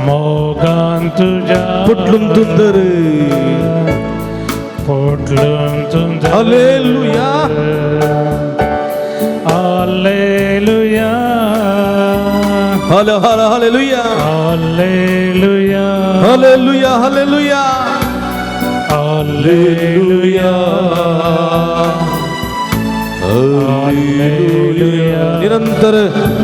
मोगान तुज्या पटलून तुंदर पोटलून तुंदर हालेलुया hallelujah hallelujah hallelujah hallelujah hallelujah hallelujah हालेलुया निरंतर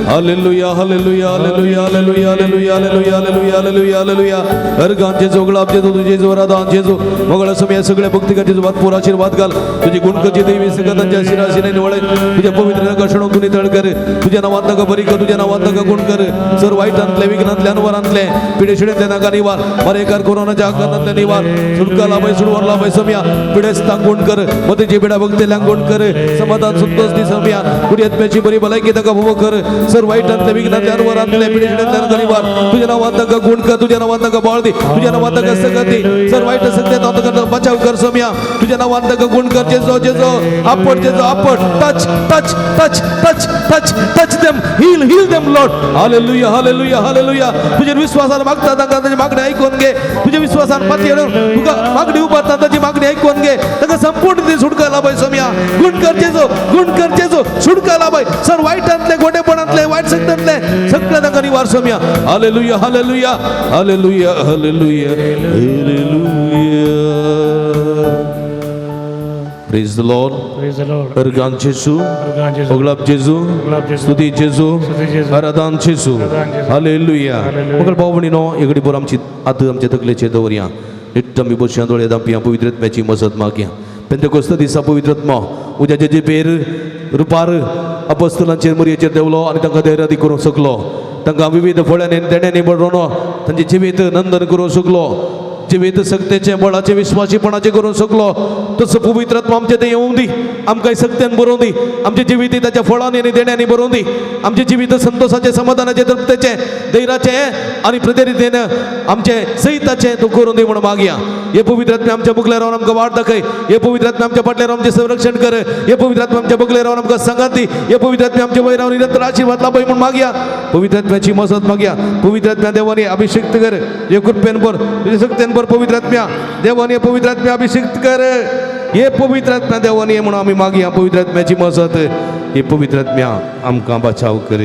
हालेलुया hallelujah hallelujah hallelujah hallelujah hallelujah hallelujah hallelujah हालेलुया हर गांचे जोगळाप जेजू तुझे जोरादान जेजू मंगळ समय सगळ्या भक्तिकाचे जुबात पूर आशीर्वाद घाल तुझी गुणकची देवी सगळ्यांच्या शिराशीने निवळे तुझ्या पवित्र कषणो कुणी तळ कर तुझ्या नावात नका बरी कर तुझ्या नावात नका गुण कर सर वाईटांतले विघ्नांतले अनवरांतले पिढे शिडेंतले नाका निवार बरेकार कोरोनाच्या आकारांतले निवार सुलका लाभय सुडवर लाभय सम्या पिढेस गुण कर मतेची पिढा भक्तेल्या गुण कर समाधान संतोष दी सम्या कुडी आत्म्याची बरी भलायकी नका भव कर सर वाईटांतले विघ्नांतले अनवरांतले पिढे शिडेंतले नका निवार तुझ्या नावात नका गुण कर तुझ्या नावात नका बाळदी तुझ्या नावात नका सकती सर वाईट सत्य बचाव कर सम्या तुझ्या नावात नका गुण कर जेजो जेजो आपट जेजो आपट touch touch touch touch touch touch them heal them Lord हालेलुया हालेलुया हालेलुया तुझ्या विश्वासाने मागता तांकां ताची मागणी ऐकून घे तुझ्या विश्वासान पाती तुका मागणी उबारता ताची मागणी ऐकून घे ताका संपूर्ण ती सुटका लाभय सम्या गुण कर जेजो सुटका लाभय सर वाईटांतले गोडेपणांतले वाईट सत्यांतले सगळे ताका निवार सम्या हालेलुया हालेलुया हालेलुया हालेलुया हालेलुया Praise the Lord. Praise the Lord. Ergan Jesu, Ergan Jesu. Oglap Jesu, Oglap Jesu. Stuti Jesu, Stuti Jesu. Aradan Jesu. Aradan Jesu. Hallelujah. Hallelujah. Magar भावनीनो एगडी bore आमची आत आमचे तकलेचे दवरया निट्ट आमी बसया दोळे दांपिया पवित्रत्म्याची मजत मागया पेंतेकोस्त दिसा पवित्रत्मा उद्याचे जे पेर रुपार अपोस्तलांचेर मरयेचेर देवलो आनी तांकां धैर्य करूंक शकलो तांकां विविध फळ्यांनी देण्यानी बरोवन तांचे जिवीत नंदन करूंक शकलो जिवीत सक्तेचे बळाचे विश्वासीपणाचे करूंक शकलो तसं पवित्रत्व आमचे ते येवंक दी आमकां सक्त्यान बरोवंक दी आमचे जिवीत ताच्या फळांनी आनी देण्यानी बरोवंक दी आमचे जिवीत संतोषाचे समाधानाचे तृप्तेचे धैर्याचे आनी प्रतिरीतेन आमचे सहिताचे तूं करून दी म्हणून मागया हे पवित्रत्व आमच्या बुगले रावन आमकां वाट दाखय हे पवित्रत्व आमच्या फाटल्यान आमचे संरक्षण कर हे पवित्रत्व आमच्या बुगले रावन आमकां संगात दी हे पवित्रत्व आमच्या वयर रावन निरंतर आशीर्वाद लाभय म्हणून मागया पवित्रत्वाची मजत मागया पवित्रत्व देवानी अभिषेक कर हे कृपेन बर तुझे सक्तेन बर पवित्रत्म्या देवानी पवित्रत्म्या अभिषेक कर हे पवित्रत्म्या देवानी म्हणून आमी मागया पवित्रत्म्याची मजत हे पवित्रत्म्या आमकां बचाव कर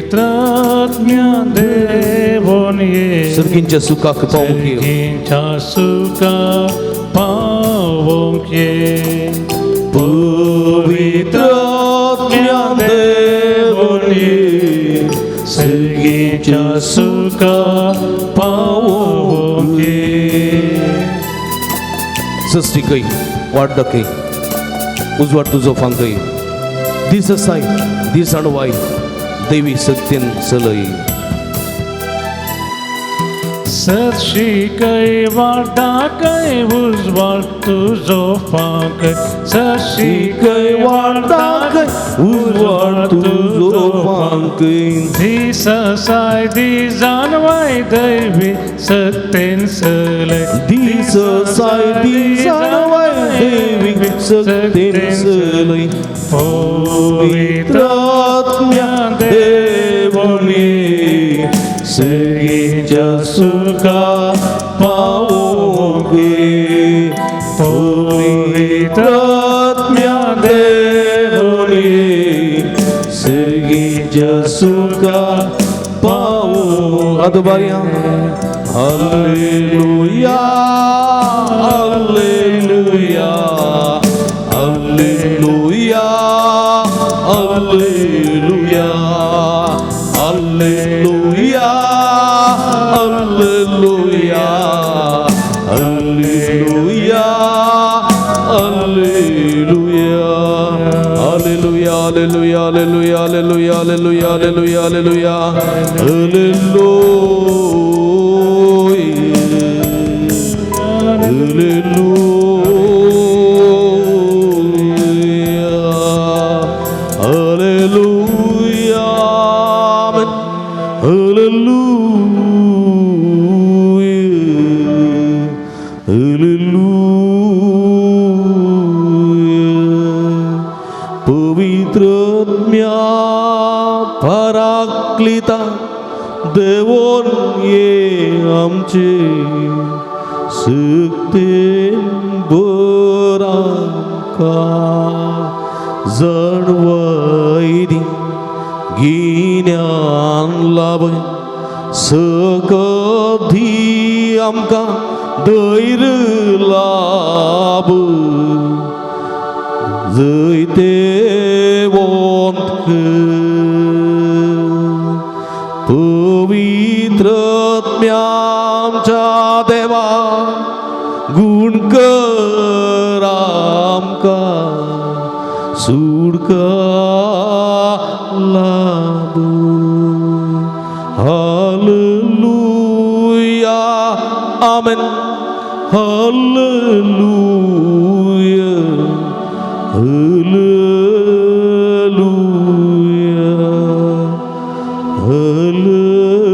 पवित्रत्म्या देवानी सर्गींच्या सुखाक पावूंक ये सर्गींच्या सुखाक पावूंक ये पवित्रत्म्या देवानी ये सर्गीच्या सुखा पावोगे सृष्टिकै वाड्डकै उजवाड तुझो फांकै दिस साई दिस अणवाई देवी सत्यन सलई सशिकै वार्ताकै उज्वल तुझो फांकै सशिकै वार्ताकै उजवाड तुझो फांकै दिस साई दिस अणवाई देवी सत्यन सलई दिस साई दिस अणवाई देवी सत्यन सलई पवित्रात्म्या देवने सर्गीच्या सुखा पावोगे पवित्रात्म्या देवने सर्गीच्या सुखा पावो अदबारिया हालेलुया hallelujah hallelujah hallelujah hallelujah hallelujah hallelujah hallelujah hallelujah hallelujah hallelujah hallelujah hallelujah hallelujah hallelujah Hallelujah, amen. Hallelujah, hallelujah. पवित्रात्म्या पराक्लिता देवोन ये आमचे सक्तेन बराका जाणवायदी गिन्यान लाभय सकधी आमकां धैर्य लाभ जैते वंत पवित्रात्म्याच्या देवा गुण कर आमकां सुडका लाभ hallelujah amen hallelujah hallelujah hallelujah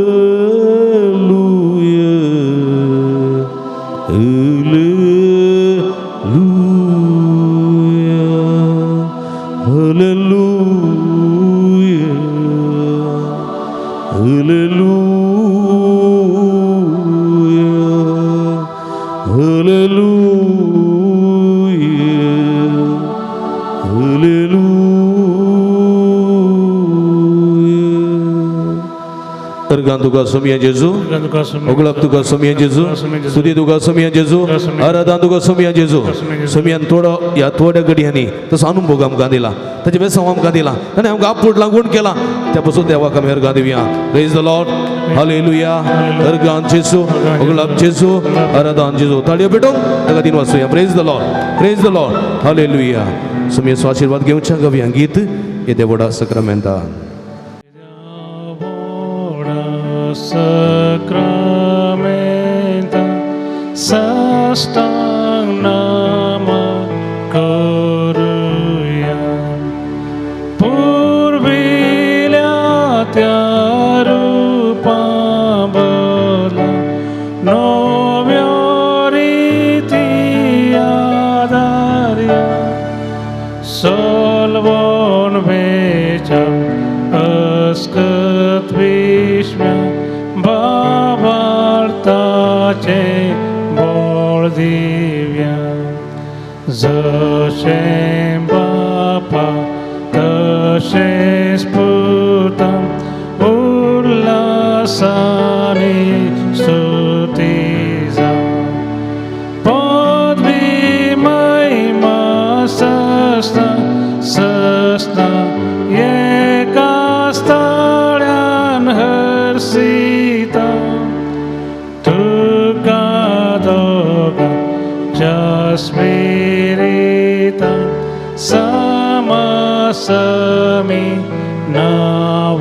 Tergan tuga sumia Jesu, oglap tuga sumia Jesu, studi tuga sumia Jesu, aradan tuga sumia Jesu, sumian थोडा या थोड्या घडीयांनी तसं अनुभव आमकां दिला ताचे बेसांव आमकां दिला ताणें आमकां आपूट लागून केला त्या पासून देवाक आमी अर्गां दिवया प्रेज द लॉर्ड हालेलुया अर्गां जेसू ओगलाप जेसू आराधन जेसू ताळयो पेटोवन ताका दिन वाचूया प्रेज द लॉर्ड हालेलुया सुमयेचो आशीर्वाद घेवच्या गव्या गीत येद्या व्हडा सक्रामेंता Sacramenta sastang nama koruya purvilya tyarupa bala novyariti adarya solvon vecha askat vishma Babartace bordivia Zashem Bapa Tashes Putam Urlasani Stutiza Podvi Maima Sasna Yekasta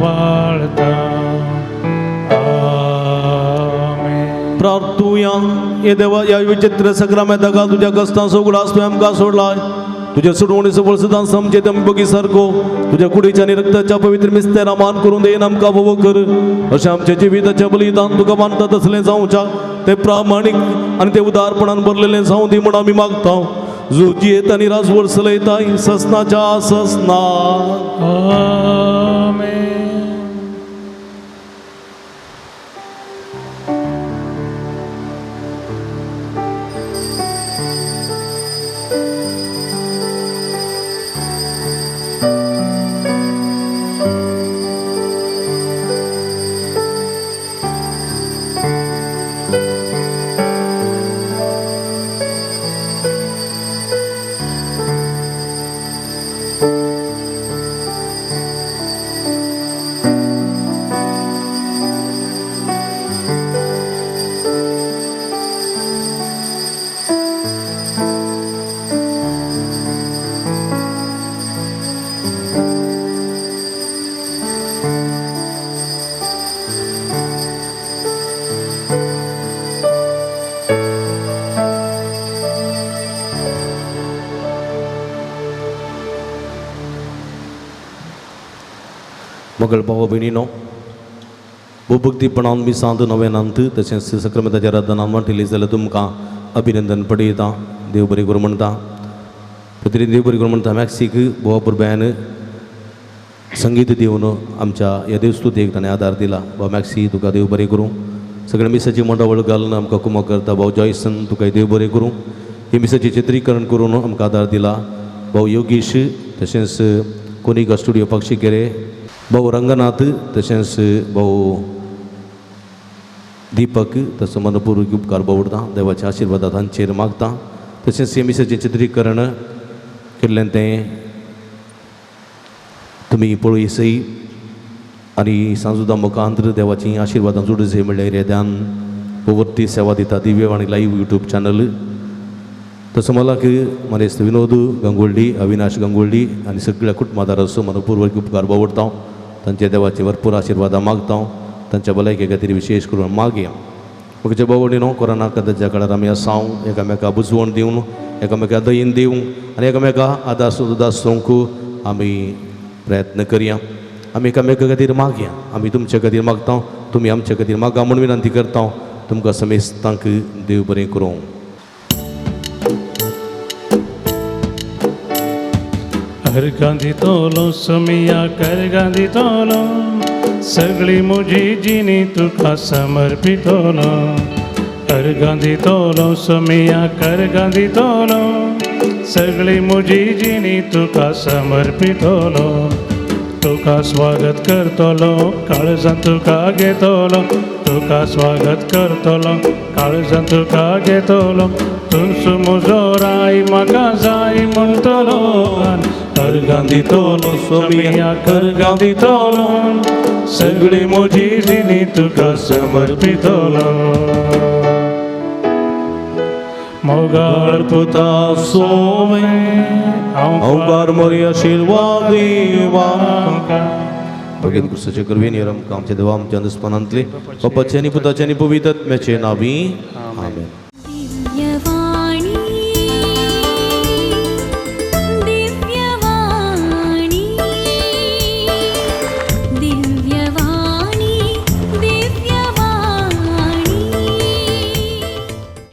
वाळता आमेन. प्रार्थूया. ये देवा या विचित्र सक्रामेंताका तुझ्या कष्टांचो उगडास तुवें आमकां सोडलाय. तुझ्या सोडवणीचो वर्सदान समजेत आमी बगी सारको तुझ्या कुडीच्या आनी रक्ताच्या पवित्र मिस्तेरा मान करून देन आमकां फोव कर. अशें आमच्या जिविताचें बलिदान तुका मानता तसलें जावच्या तें प्रामाणीक आनी तें उदारपणान भरलेलें जावं दी म्हूण आमी मागता. जो जियेत आनी राजवट चलयताय ससनाच्या ससना. आमेन. मगळ भाव भयणीनो, भुभक्तीपणान मी सांत नव्यानांत तशेंच सक्रामेंताच्या राधनान वांटिली जाल्यार तुमकां अभिनंदन पडयता. देव बरें करूं म्हणटा. पत्रीन देव बरें करूं म्हणटा. मॅक्सीक बोवा पुरब्यान संगीत दिवन आमच्या ह्या देवस्तुतेक ताणें आदार दिला. भाव मॅक्सी तुका देव बरें करूं. सगळ्या मिसाची मंडळ घालून आमकां कुमो करता. भाव जॉयसन तुका देव बरें करूं. ही मिसाची चित्रीकरण करून आमकां आदार दिला. भाव योगेश तशेंच कोनिका स्टुडियो पक्षिकेरे, भाऊ रंगनाथ तशेंच भाऊ दीपक तसो मनपूर्वक उपकार बावडटा. देवाच्या आशिर्वादांत तांचेर मागता. तशेंच हे मिसाचें चित्रीकरण केल्लें तें तुमी पळयसय आनी सांजुदा मुखांतर देवाची आशिर्वादां जोडचय म्हणल्यार रेद्यान प्रवृत्ती सेवा दिता दिव्यवाणी लाईव्ह यूट्यूब चॅनल. तसो मला की मरेस्त विनोद गंगोळडी, अविनाश गंगोळडी आनी सगळ्या कुटुंबादाराचो मनपूर्वक उपकार बावडटा. तांच्या देवाचे भरपूर आशिर्वाद मागता. तांच्या भलायके खातीर विशेष करून मागया. म्हज्या भावणीनो, कोरोना काळाच्या काळार आमी आसांव एकामेकां बुजवण दिवन, एकामेकां दयेन दिवंक आनी एकामेकां आदार सुदारूंक आमी प्रयत्न करया. आमी एकामेका खातीर मागया. आमी तुमच्या खातीर मागता, तुमी आमच्या खातीर मागा म्हूण विनंती करता. तुमकां समेस्तांक देव बरें करूं. हर गांधी तोलो समिया कर गांधी तोलो सगळी मुजी जिनी तुका समर्पितोलो. हर गांधी तोलो समिया कर गांधी तोलो सगळी मुजी जिनी तुका समर्पितोलो. तुका स्वागत करतलो काळजां तुका घेतलो. तुका स्वागत करतलो काळजां तुका घेतलो. तुमचो म्हजो राय म्हाका जाय म्हणटलो. कर गांधी तोलो सोमिया कर गांधी तोलो सगळी म्हजी जिणी तुका समर्पितलो. मोगाळ पुता सोमे अवकार मोरी आशीर्वाद देवा. भगत कृष्णाचे करवेन आमच्या देवा आमच्या अंतस्पनांतले बापाचे आनी पुताचे आनी पवित्र आत्म्याचे नावी. आमेन.